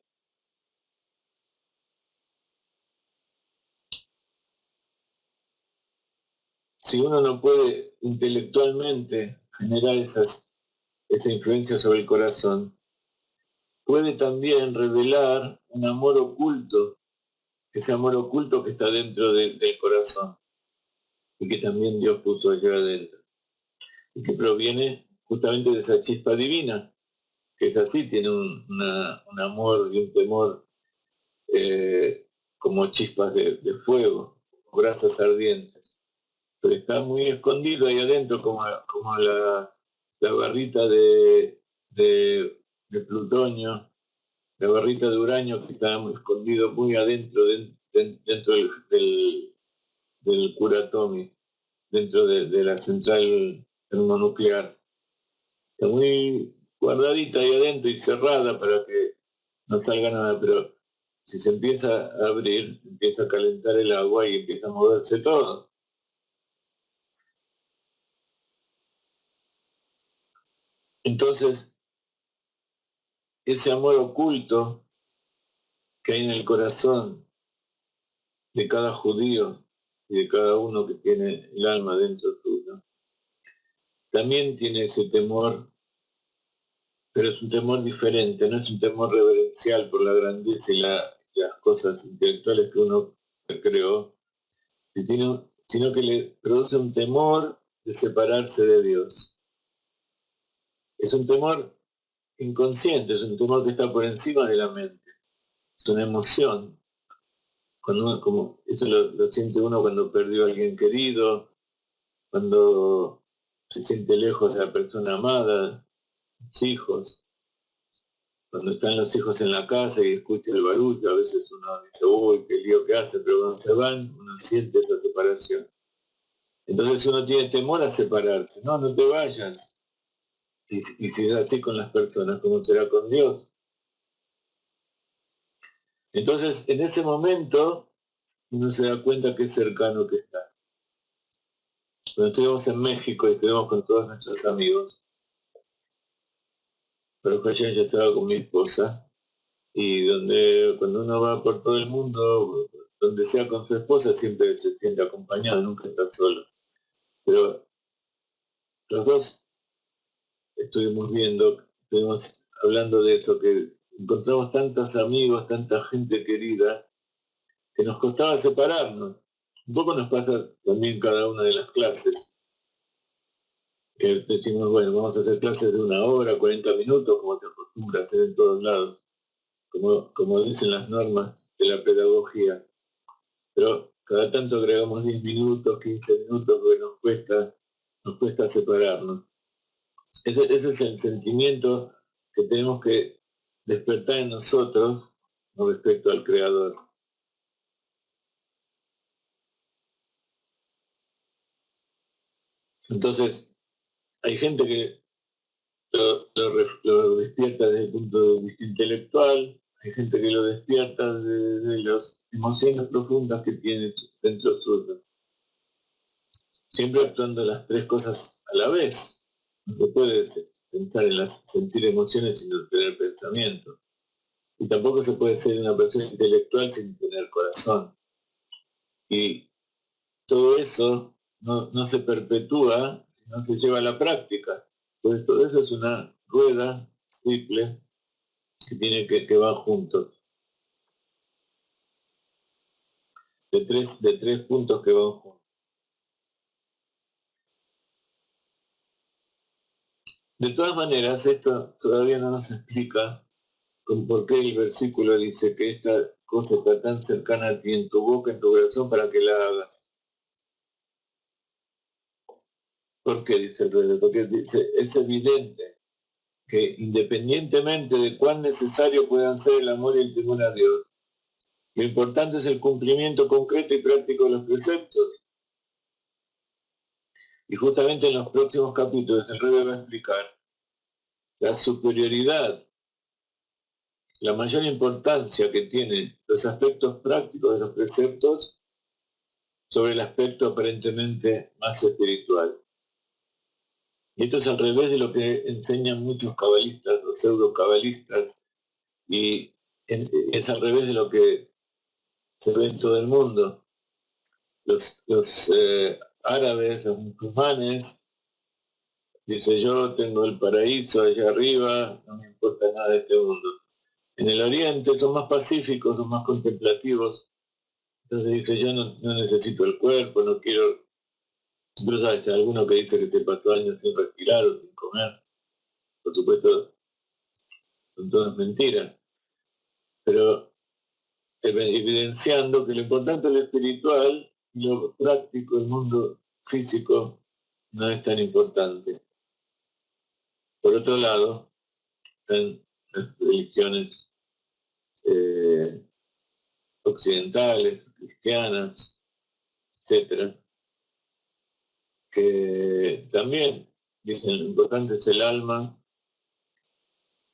A: si uno no puede intelectualmente generar esa influencia sobre el corazón, puede también revelar un amor oculto, ese amor oculto que está dentro del corazón y que también Dios puso allá adentro y que proviene justamente de esa chispa divina, que es así, tiene un amor y un temor como chispas de fuego, brasas ardientes, pero está muy escondido ahí adentro como la barrita de plutonio, la barrita de uranio que está escondido muy adentro dentro del Kuratomi, dentro de la central termonuclear. Está muy guardadita ahí adentro y cerrada para que no salga nada, pero si se empieza a abrir, empieza a calentar el agua y empieza a moverse todo. Entonces, ese amor oculto que hay en el corazón de cada judío y de cada uno que tiene el alma dentro suyo, también tiene ese temor, pero es un temor diferente, no es un temor reverencial por la grandeza y las cosas intelectuales que uno creó, sino que le produce un temor de separarse de Dios. Es un temor inconsciente, es un temor que está por encima de la mente, es una emoción. Como eso lo siente uno cuando perdió a alguien querido, cuando se siente lejos de la persona amada, los hijos, cuando están los hijos en la casa y escucha el barullo, a veces uno dice, uy, qué lío que hace, pero cuando se van, uno siente esa separación. Entonces uno tiene temor a separarse, no te vayas. Y si es así con las personas, ¿cómo será con Dios? Entonces, en ese momento, uno se da cuenta que es cercano que está. Cuando estuvimos en México y estuvimos con todos nuestros amigos, pero ayer yo estaba con mi esposa, y cuando uno va por todo el mundo, donde sea con su esposa, siempre se siente acompañado, nunca está solo. Pero los dos estuvimos hablando de eso, que encontramos tantos amigos, tanta gente querida, que nos costaba separarnos. Un poco nos pasa también cada una de las clases, que decimos, bueno, vamos a hacer clases de 1 hora, 40 minutos, como se acostumbra a hacer en todos lados, como dicen las normas de la pedagogía. Pero cada tanto agregamos 10 minutos, 15 minutos, porque nos cuesta separarnos. Ese es el sentimiento que tenemos que despertar en nosotros con respecto al Creador. Entonces, hay gente que lo despierta desde el punto de vista intelectual, hay gente que lo despierta desde las emociones profundas que tiene dentro suyo. Siempre actuando las tres cosas a la vez. No se puede pensar sentir emociones sin tener pensamiento. Y tampoco se puede ser una persona intelectual sin tener corazón. Y todo eso no se perpetúa si no se lleva a la práctica. Entonces todo eso es una rueda triple que va juntos. De tres puntos que van juntos. De todas maneras, esto todavía no nos explica por qué el versículo dice que esta cosa está tan cercana a ti en tu boca, en tu corazón, para que la hagas. ¿Por qué dice el rey? Porque dice, es evidente que independientemente de cuán necesario puedan ser el amor y el temor a Dios, lo importante es el cumplimiento concreto y práctico de los preceptos. Y justamente en los próximos capítulos el rey va a explicar la superioridad, la mayor importancia que tienen los aspectos prácticos de los preceptos sobre el aspecto aparentemente más espiritual. Y esto es al revés de lo que enseñan muchos cabalistas o pseudo-cabalistas, y es al revés de lo que se ve en todo el mundo. Los árabes, los musulmanes, dice yo tengo el paraíso allá arriba, no me importa nada de este mundo. En el oriente son más pacíficos, son más contemplativos, entonces dice yo no necesito el cuerpo, no quiero. Incluso hay alguno que dice que se pasó años sin respirar o sin comer. Por supuesto, son todas mentiras. Pero evidenciando que lo importante es lo espiritual y lo práctico, el mundo físico, no es tan importante. Por otro lado, están las religiones occidentales, cristianas, etcétera, que también dicen lo importante es el alma,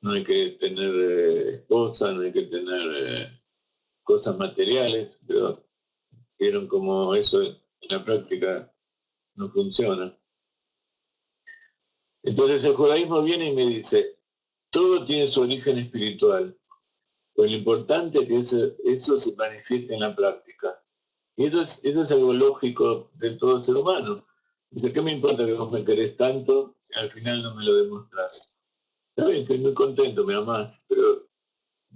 A: no hay que tener esposa, no hay que tener cosas materiales, pero vieron como eso en la práctica no funciona. Entonces el judaísmo viene y me dice, todo tiene su origen espiritual, pero lo importante es que eso se manifieste en la práctica. Y eso es algo lógico de todo ser humano. Dice, ¿qué me importa que vos me querés tanto si al final no me lo demostrás? Está bien, estoy muy contento, me amás, pero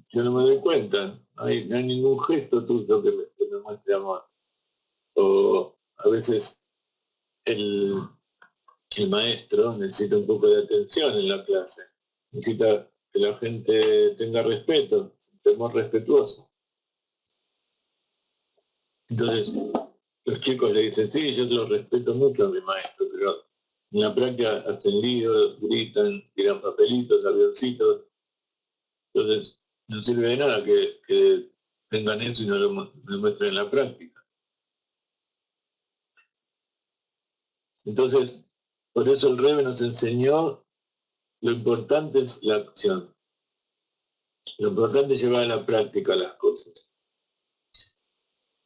A: yo no me doy cuenta. No hay ningún gesto tuyo que me muestre amor. O a veces el, el maestro necesita un poco de atención en la clase. Necesita que la gente tenga respeto, temor respetuoso. Entonces, los chicos le dicen, sí, yo te lo respeto mucho a mi maestro, pero en la práctica hacen líos, gritan, tiran papelitos, avioncitos. Entonces, no sirve de nada que tengan eso y no lo muestren en la práctica. Entonces, por eso el Rebbe nos enseñó lo importante es la acción. Lo importante es llevar a la práctica las cosas.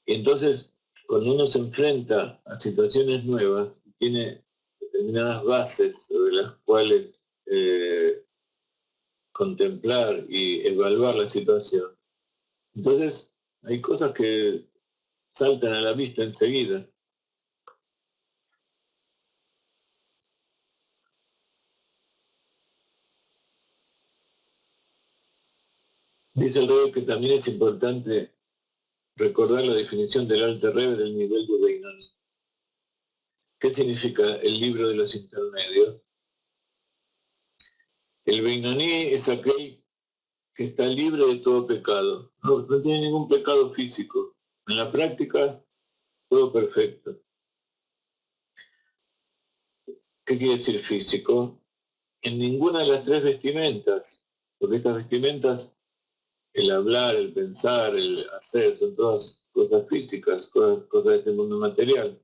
A: Y entonces, cuando uno se enfrenta a situaciones nuevas, tiene determinadas bases sobre las cuales contemplar y evaluar la situación, entonces hay cosas que saltan a la vista enseguida. Dice el Rebbe que también es importante recordar la definición del Alter Rebbe del nivel de Beinoni. ¿Qué significa el libro de los intermedios? El Beinoni es aquel que está libre de todo pecado. No tiene ningún pecado físico. En la práctica, todo perfecto. ¿Qué quiere decir físico? En ninguna de las tres vestimentas, porque estas vestimentas, el hablar, el pensar, el hacer, son todas cosas físicas, cosas de este mundo material.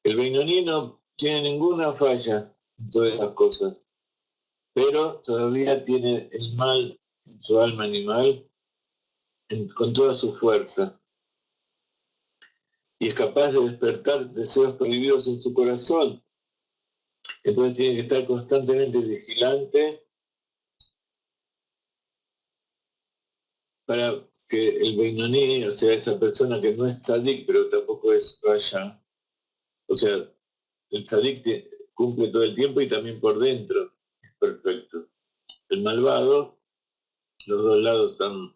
A: El Beinoni no tiene ninguna falla en todas esas cosas, pero todavía tiene el mal en su alma animal con toda su fuerza y es capaz de despertar deseos prohibidos en su corazón. Entonces tiene que estar constantemente vigilante para que el Beinoni, o sea, esa persona que no es tzadik, pero tampoco es rasha, o sea, el tzadik cumple todo el tiempo y también por dentro es perfecto. El malvado, los dos lados están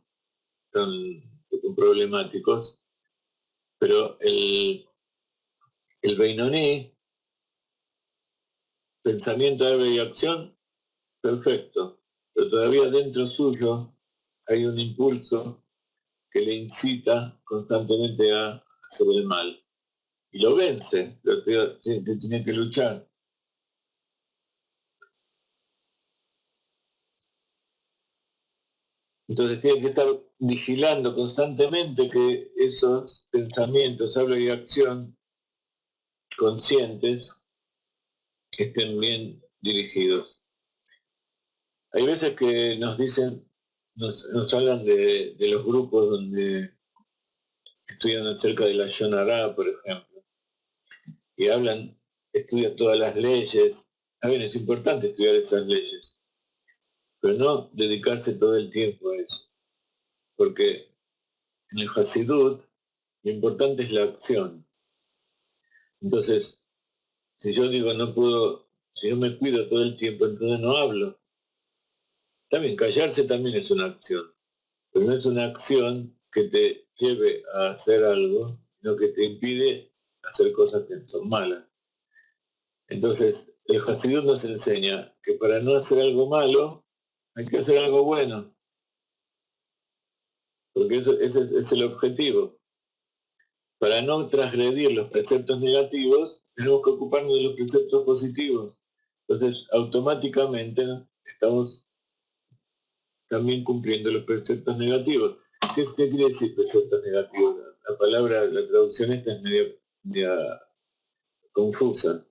A: problemáticos, pero el Beinoni, pensamiento, habla y acción, perfecto, pero todavía dentro suyo hay un impulso que le incita constantemente a hacer el mal. Y lo vence, pero tiene que luchar. Entonces tiene que estar vigilando constantemente que esos pensamientos, habla y acción conscientes estén bien dirigidos. Hay veces que nos dicen, nos hablan de los grupos donde estudian acerca de la Yonará, por ejemplo, y estudian todas las leyes. A ver, es importante estudiar esas leyes, pero no dedicarse todo el tiempo a eso, porque en el Hasidut lo importante es la acción. Entonces, si yo digo no puedo, si yo me cuido todo el tiempo, entonces no hablo. También callarse también es una acción, pero no es una acción que te lleve a hacer algo, sino que te impide hacer cosas que son malas. Entonces, el Hasidut nos enseña que para no hacer algo malo, hay que hacer algo bueno, porque ese es el objetivo. Para no transgredir los preceptos negativos, tenemos que ocuparnos de los preceptos positivos. Entonces, automáticamente, ¿no?, estamos también cumpliendo los preceptos negativos. ¿Qué quiere decir preceptos negativos? La palabra, la traducción esta es media confusa.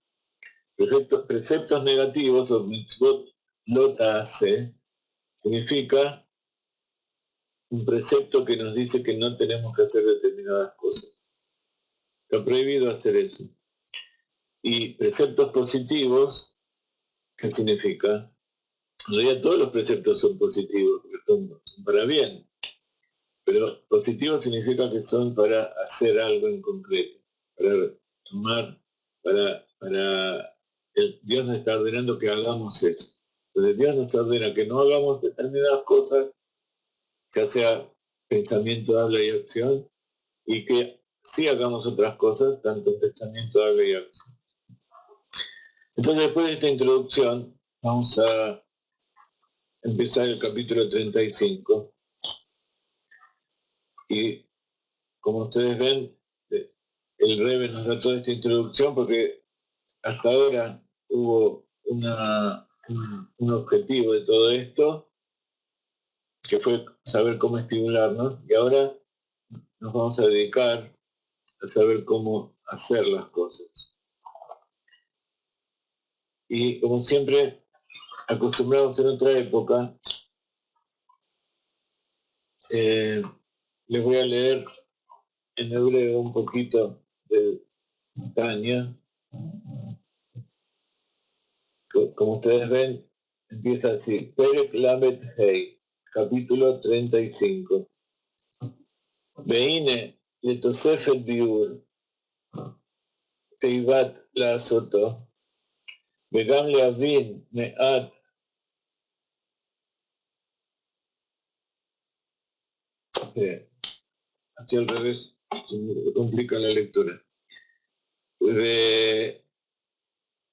A: Preceptos negativos o mitzvot lota hace significa un precepto que nos dice que no tenemos que hacer determinadas cosas. Está prohibido hacer eso. Y preceptos positivos, ¿qué significa? En realidad todos los preceptos son positivos, son para bien. Pero positivo significa que son para hacer algo en concreto, para tomar, Dios nos está ordenando que hagamos eso. Entonces Dios nos ordena que no hagamos determinadas cosas, ya sea pensamiento, habla y acción, y que sí hagamos otras cosas, tanto pensamiento, habla y acción. Entonces, después de esta introducción, vamos a empezar el capítulo 35. Y como ustedes ven, el Rebbe nos da toda esta introducción porque hasta ahora hubo un objetivo de todo esto, que fue saber cómo estimularnos, y ahora nos vamos a dedicar a saber cómo hacer las cosas. Y como siempre, acostumbrados en otra época, les voy a leer en hebreo un poquito de Tania. Como ustedes ven, empieza así: Perek Lamed Hei, capítulo 35. Veine letosefet biur, teivat la soto, vegam leavin me'at. Hacia al revés, se me complica la lectura.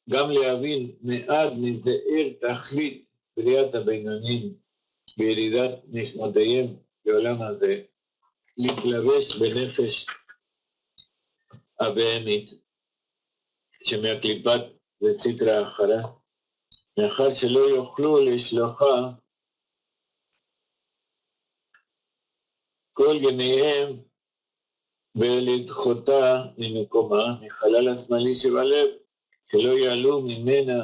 A: גם להבין מעט מזעיר תכלית בריאת הבינונים וירידת נשמותיהם לעולם הזה, להתלבש בנפש הבהמית שמהקליפת וסטרא אחרא, מאחר שלא יוכלו לשלוחה כל ימיהם ולדחותה ממקומה, מחלל השמאלי שבלב, שלא יעלו ממנה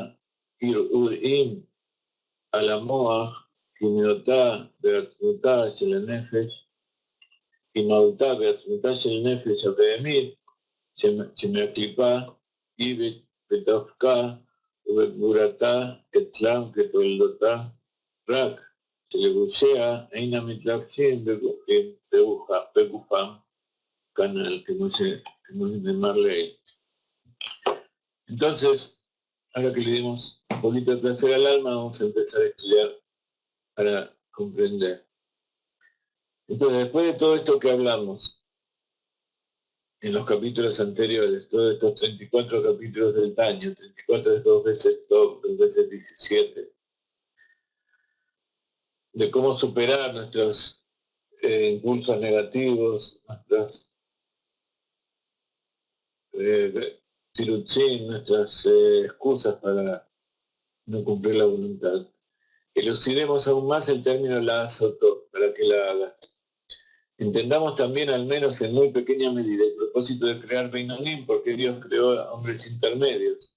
A: ערעורים על המוח, כמיותה בעצמותה של הנפש, כמהותה בעצמותה של נפש הבהמית, שמהקליפה היא בתפקה ובגבורתה אצלם כתולדותה, רק שלבושיה אינם מתלבשים בגופם, canal, que no se llamarle. Entonces, ahora que le dimos un poquito de placer al alma, vamos a empezar a estudiar para comprender. Entonces, después de todo esto que hablamos en los capítulos anteriores, todos estos 34 capítulos del Taño, 34 de 2 veces top, 2 veces 17, de cómo superar nuestros impulsos negativos, nuestras tirutzin, nuestras excusas para no cumplir la voluntad. Elucidemos aún más el término la soto, para que la hagas. Entendamos también, al menos en muy pequeña medida, el propósito de crear Beinonim, porque Dios creó a hombres intermedios.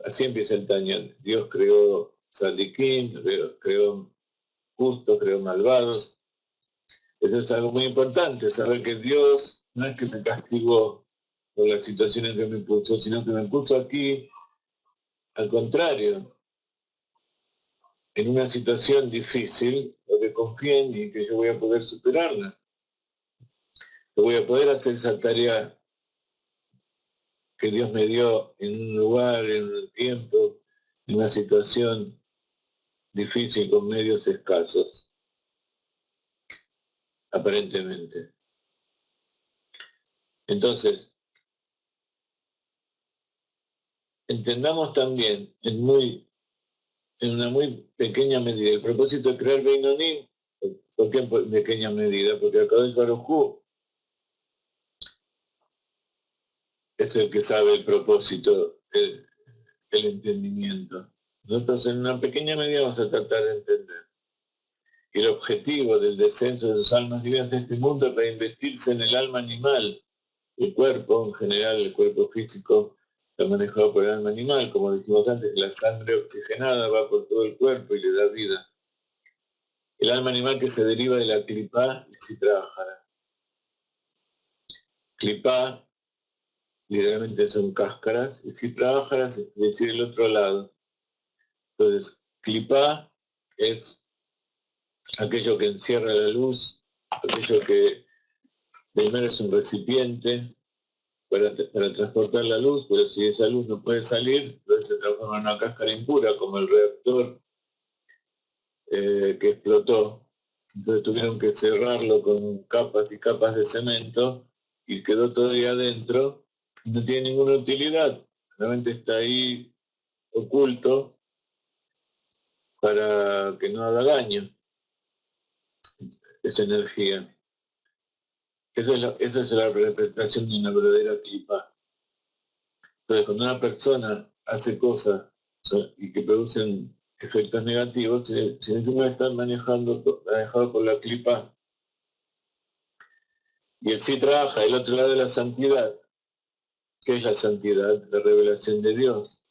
A: Así empieza el Tañón. Dios creó Tzadikim, creó justos, creó malvados. Eso es algo muy importante, saber que Dios no es que me castigó por las situaciones que me puso, sino que me puso aquí, al contrario, en una situación difícil, donde confíen y que yo voy a poder superarla. Yo voy a poder hacer esa tarea que Dios me dio en un lugar, en un tiempo, en una situación difícil con medios escasos, aparentemente. Entonces, entendamos también en una muy pequeña medida el propósito de crear Beinonim. ¿Por qué en pequeña medida? Porque Akadosh Baruj Hu es el que sabe el propósito, el entendimiento. Nosotros en una pequeña medida vamos a tratar de entender. Y el objetivo del descenso de las almas vivas de este mundo es reinvestirse en el alma animal. El cuerpo, en general, el cuerpo físico, está manejado por el alma animal. Como dijimos antes, la sangre oxigenada va por todo el cuerpo y le da vida. El alma animal que se deriva de la clipá y si trabajará. Clipá, literalmente son cáscaras, y si trabajarás, es decir, el otro lado. Entonces, clipá es aquello que encierra la luz aquello que primero es un recipiente para transportar la luz, pero si esa luz no puede salir, entonces se transforma en una cáscara impura, como el reactor que explotó. Entonces tuvieron que cerrarlo con capas y capas de cemento y quedó todavía adentro. No tiene ninguna utilidad, realmente está ahí oculto para que no haga daño esa energía. Esa es la representación de una verdadera clipa. Entonces, cuando una persona hace cosas y que producen efectos negativos, si encima están manejado por la clipa, y él sí trabaja del otro lado de la santidad. ¿Qué es la santidad? La revelación de Dios.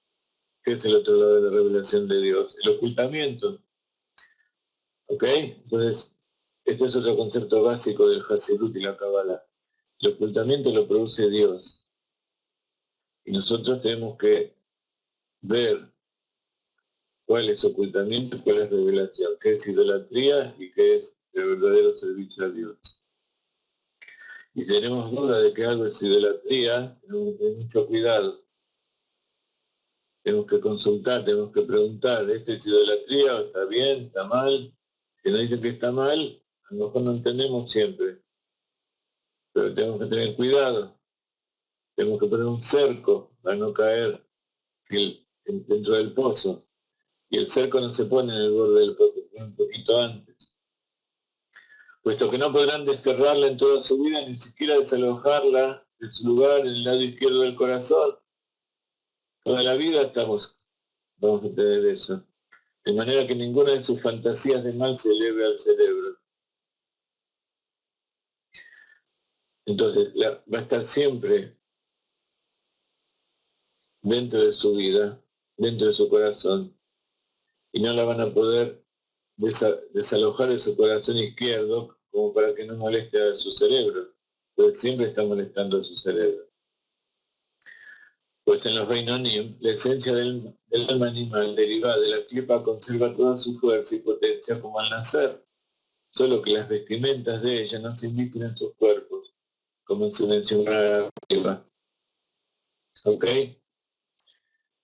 A: ¿Qué es el otro lado de la revelación de Dios? El ocultamiento. ¿Ok? Entonces, este es otro concepto básico del Hasidut y la Kabbalah. El ocultamiento lo produce Dios. Y nosotros tenemos que ver cuál es ocultamiento y cuál es revelación, qué es idolatría y qué es el verdadero servicio a Dios. Y si tenemos duda de que algo es idolatría, tenemos que tener mucho cuidado. Tenemos que consultar, tenemos que preguntar, ¿esto es idolatría o está bien, está mal? Si nos dicen que está mal, a lo mejor no entendemos siempre, pero tenemos que tener cuidado. Tenemos que poner un cerco para no caer dentro del pozo. Y el cerco no se pone en el borde del pozo, se pone un poquito antes. Puesto que no podrán desterrarla en toda su vida, ni siquiera desalojarla de su lugar en el lado izquierdo del corazón. Toda la vida vamos a tener eso. De manera que ninguna de sus fantasías de mal se eleve al cerebro. Entonces, va a estar siempre dentro de su vida, dentro de su corazón, y no la van a poder desalojar de su corazón izquierdo como para que no moleste a su cerebro, porque siempre está molestando a su cerebro. Pues en los Reinonim, la esencia del alma animal derivada de la clipa conserva toda su fuerza y potencia como al nacer, solo que las vestimentas de ella no se inviten en sus cuerpos, como se menciona arriba. ¿Ok?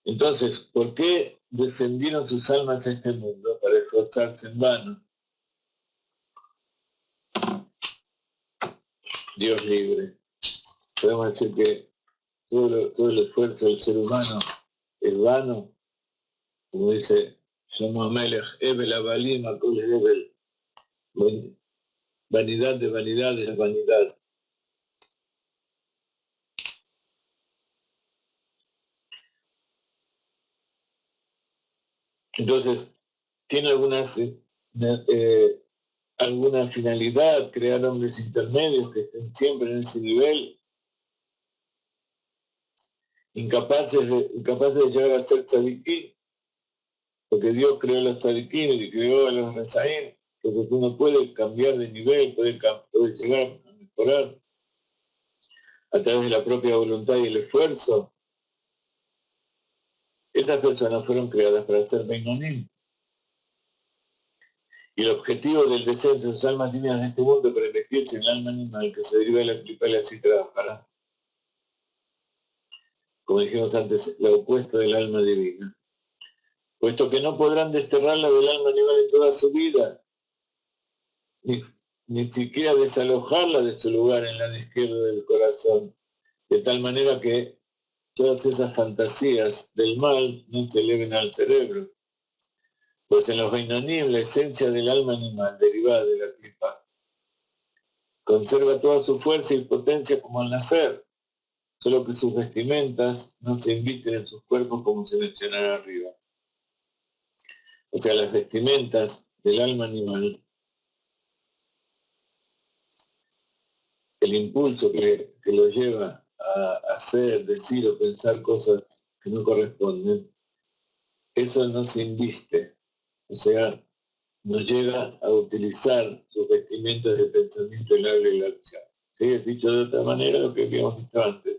A: Entonces, ¿por qué descendieron sus almas a este mundo? Para esforzarse en vano. Dios libre. Podemos decir que todo el esfuerzo del ser humano es vano, como dice Shlomo Melech, Ebel Abalim, Akol Ebel, vanidad de vanidades es vanidad. Entonces, ¿tiene alguna finalidad crear hombres intermedios que estén siempre en ese nivel, incapaces de llegar a ser tzadikim? Porque Dios creó a los tzadikim y creó a los rezaim. Entonces uno puede cambiar de nivel, puede llegar a mejorar a través de la propia voluntad y el esfuerzo. Esas personas fueron creadas para ser Beinonim. Y el objetivo del descenso de sus almas divinas en este mundo para investirse en el alma animal que se deriva de la clipa y así trabajará. Como dijimos antes, la opuesta del alma divina. Puesto que no podrán desterrarla del alma animal en toda su vida, ni siquiera desalojarla de su lugar en la izquierda del corazón, de tal manera que todas esas fantasías del mal no se eleven al cerebro. Pues en los Beinanim, la esencia del alma animal derivada de la clipa conserva toda su fuerza y potencia como al nacer, solo que sus vestimentas no se inviten en sus cuerpos como se mencionará arriba. O sea, las vestimentas del alma animal, el impulso que lo lleva a hacer, decir o pensar cosas que no corresponden, eso no se inviste, o sea, no llega a utilizar sus vestimentas de pensamiento, el habla y la acción. ¿Sí? Es dicho de otra manera lo que habíamos dicho antes,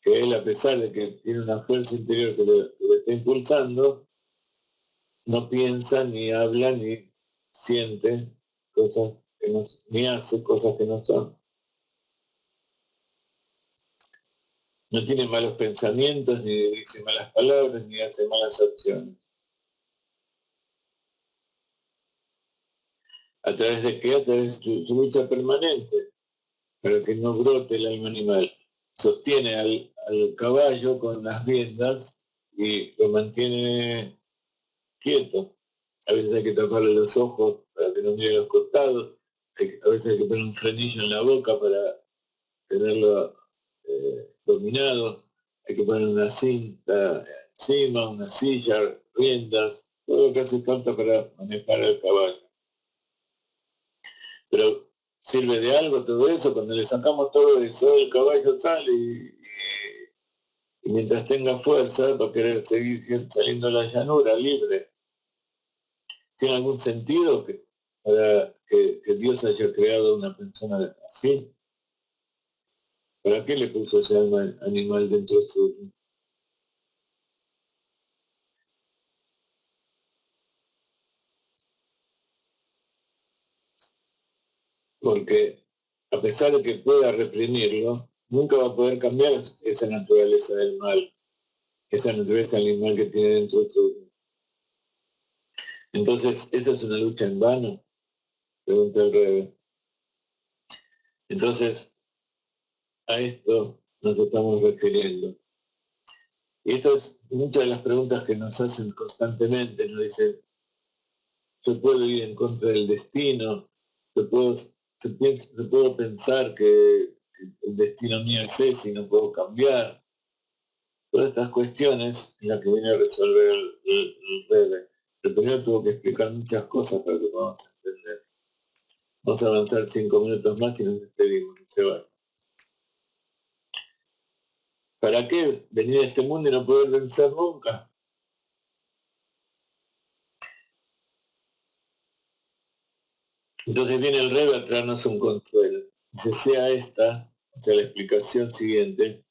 A: que él, a pesar de que tiene una fuerza interior que lo está impulsando, no piensa, ni habla, ni siente cosas que no, ni hace cosas que no son. No tiene malos pensamientos, ni dice malas palabras, ni hace malas acciones. ¿A través de qué? A través de su lucha permanente, para que no brote el alma animal. Sostiene al caballo con las riendas y lo mantiene quieto. A veces hay que taparle los ojos para que no mire los costados, a veces hay que poner un frenillo en la boca para tenerlo dominado, hay que poner una cinta encima, una silla, riendas, todo lo que hace falta para manejar al caballo. Pero sirve de algo todo eso, cuando le sacamos todo eso, el caballo sale y mientras tenga fuerza va a querer seguir saliendo a la llanura libre. ¿Tiene algún sentido para que Dios haya creado una persona así? ¿Para qué le puso ese alma animal dentro de suyo? Porque a pesar de que pueda reprimirlo, nunca va a poder cambiar esa naturaleza del mal, esa naturaleza animal que tiene dentro de suyo. Entonces, ¿esa es una lucha en vano? Pregunta el Rebe. Entonces, a esto nos estamos refiriendo. Y esto es muchas de las preguntas que nos hacen constantemente. Nos dicen, yo puedo ir en contra del destino, yo puedo pensar que el destino mío es ese y no puedo cambiar. Todas estas cuestiones en las que viene a resolver el Rebe. Pero primero tuvo que explicar muchas cosas para que podamos entender. Vamos a avanzar 5 minutos más y nos despedimos. Se va. ¿Para qué venir a este mundo y no poder vencer nunca? Entonces viene el Rebe a traernos un consuelo. Dice, sea esta, o sea, la explicación siguiente,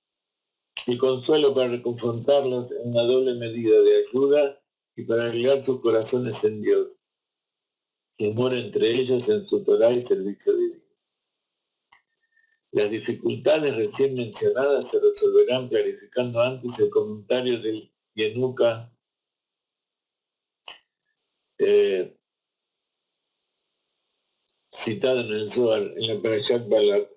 A: el consuelo para reconfortarlos en una doble medida de ayuda y para arreglar sus corazones en Dios, que mora entre ellos en su Torah y servicio divino. Las dificultades recién mencionadas se resolverán clarificando antes el comentario del Yenuka citado en el Zohar, en la Parashat Balak.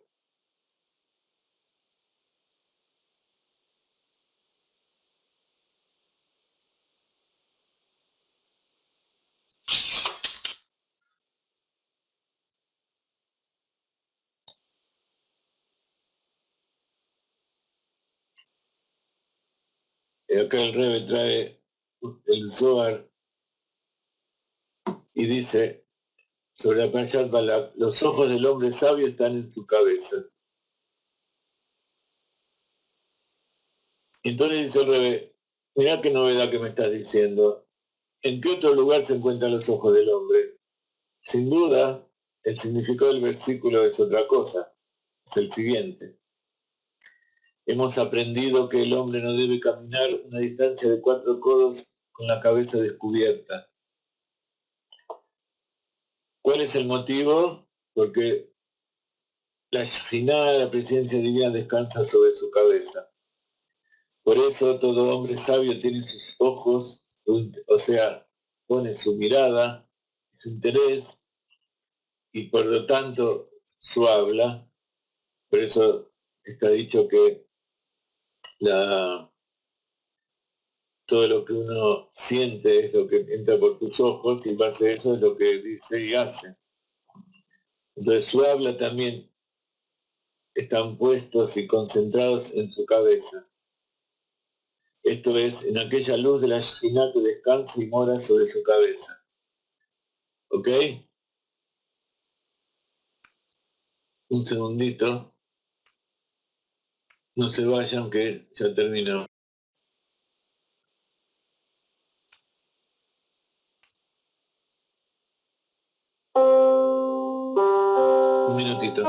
A: Acá el Rebbe trae el Zohar y dice sobre la Parashat Balak, los ojos del hombre sabio están en su cabeza. Entonces dice el Rebbe, mirá qué novedad que me estás diciendo. ¿En qué otro lugar se encuentran los ojos del hombre? Sin duda, el significado del versículo es otra cosa. Es el siguiente. Hemos aprendido que el hombre no debe caminar una distancia de 4 codos con la cabeza descubierta. ¿Cuál es el motivo? Porque la Shekhinah, la presencia divina, descansa sobre su cabeza. Por eso todo hombre sabio tiene sus ojos, o sea, pone su mirada, su interés y por lo tanto su habla. Por eso está dicho que todo lo que uno siente es lo que entra por sus ojos y en base a eso es lo que dice y hace. Entonces su habla también están puestos y concentrados en su cabeza. Esto es, en aquella luz de la Shekhinah que descansa y mora sobre su cabeza. ¿Ok? Un segundito. No se vayan que ya terminó. Un minutito.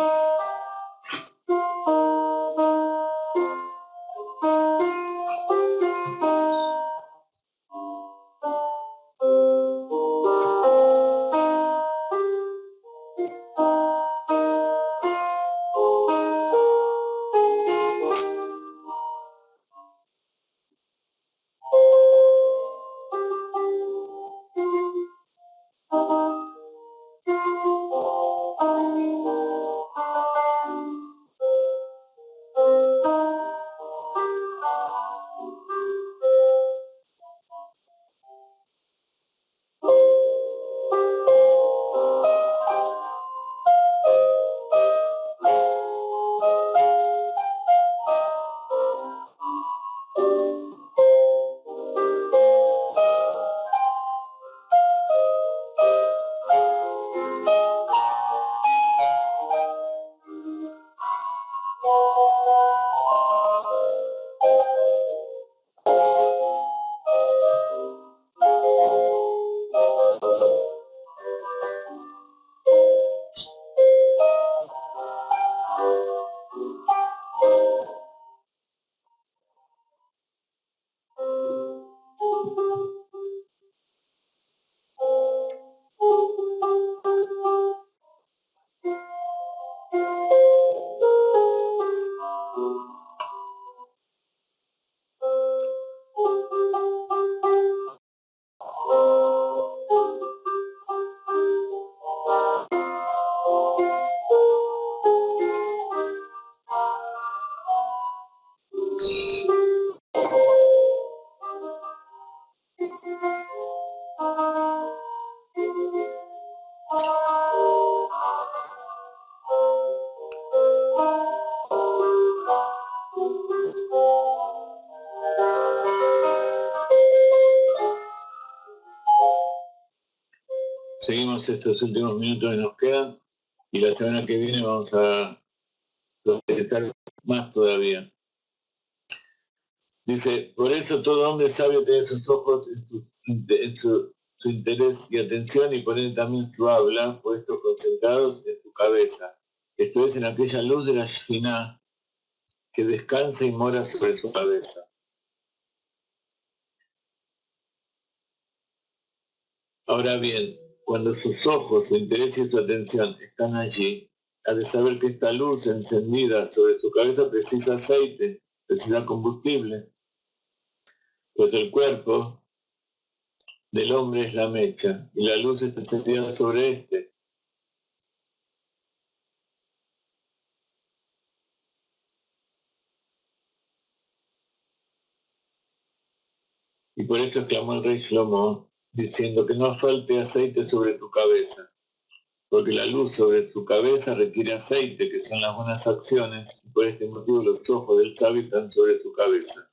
A: seguimos estos últimos minutos que nos quedan y la semana que viene vamos a profundizar más todavía. Dice, por eso todo hombre sabio tiene sus ojos en su interés y atención y pone también su habla puestos concentrados en su cabeza. Esto es en aquella luz de la Shekhinah que descansa y mora sobre su cabeza. Ahora bien, cuando sus ojos, su interés y su atención están allí, ha de saber que esta luz encendida sobre su cabeza precisa aceite, precisa combustible, pues el cuerpo del hombre es la mecha y la luz está encendida sobre éste. Y por eso exclamó el rey Shlomo, diciendo que no falte aceite sobre tu cabeza, porque la luz sobre tu cabeza requiere aceite, que son las buenas acciones, y por este motivo los ojos del sabio están sobre tu cabeza.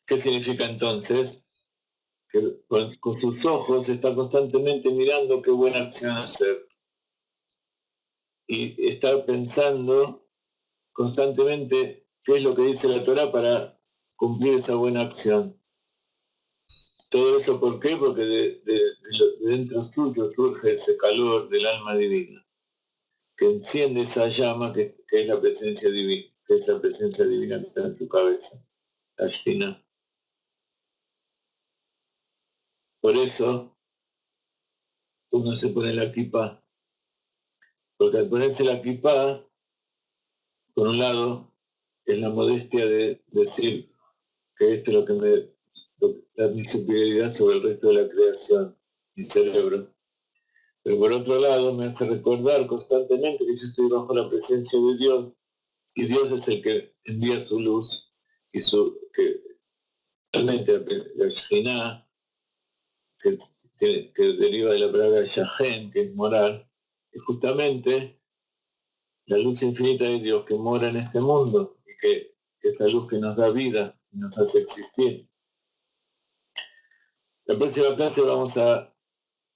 A: ¿Qué significa entonces? Que con sus ojos está constantemente mirando qué buena acción hacer. Y está pensando constantemente qué es lo que dice la Torah para cumplir esa buena acción. Todo eso, ¿por qué? Porque de dentro suyo surge ese calor del alma divina, que enciende esa llama que es la presencia divina, que es la presencia divina que está en tu cabeza, la Shekhinah. Por eso uno se pone la kipá, porque al ponerse la kipá, por un lado, es la modestia de decir que esto es lo que me da mi superioridad sobre el resto de la creación, mi cerebro. Pero por otro lado, me hace recordar constantemente que yo estoy bajo la presencia de Dios y Dios es el que envía su luz y que realmente la Shekhinah, que deriva de la palabra Shahen, que es morar, es justamente la luz infinita de Dios que mora en este mundo y que esa luz que nos da vida y nos hace existir. La próxima clase vamos a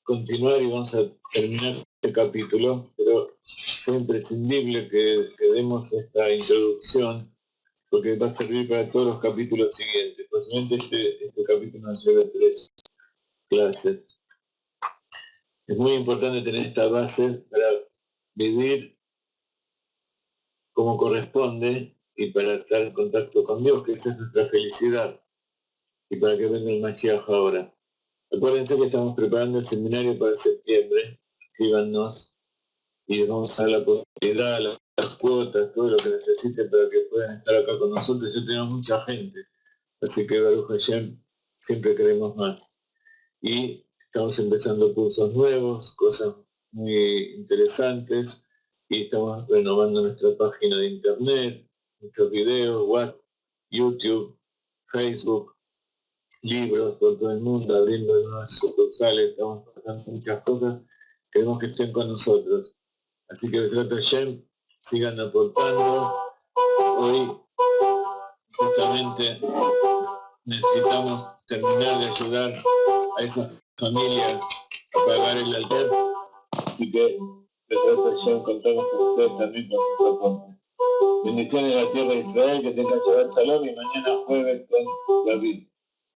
A: continuar y vamos a terminar este capítulo, pero fue imprescindible que demos esta introducción porque va a servir para todos los capítulos siguientes. Posiblemente este capítulo nos lleve 3 clases. Es muy importante tener esta base para vivir como corresponde y para estar en contacto con Dios, que esa es nuestra felicidad, y para que venga el Mashiach ahora. Acuérdense que estamos preparando el seminario para septiembre, escríbanos y les vamos a dar la posibilidad, las cuotas, todo lo que necesiten para que puedan estar acá con nosotros. Ya tenemos mucha gente, así que Baruch Hashem, siempre queremos más. Y estamos empezando cursos nuevos, cosas muy interesantes, y estamos renovando nuestra página de internet, muchos videos, WhatsApp, YouTube, Facebook, libros por todo el mundo, abriendo nuevas sucursales, estamos pasando muchas cosas, queremos que estén con nosotros. Así que Besrat Hashem, sigan aportando. Hoy justamente necesitamos terminar de ayudar a esas familias a pagar el altar, así que Besrat Hashem contamos con ustedes también con sus aportes. Bendiciones a la tierra de Israel, que tenga Shabbat Shalom y mañana jueves con David.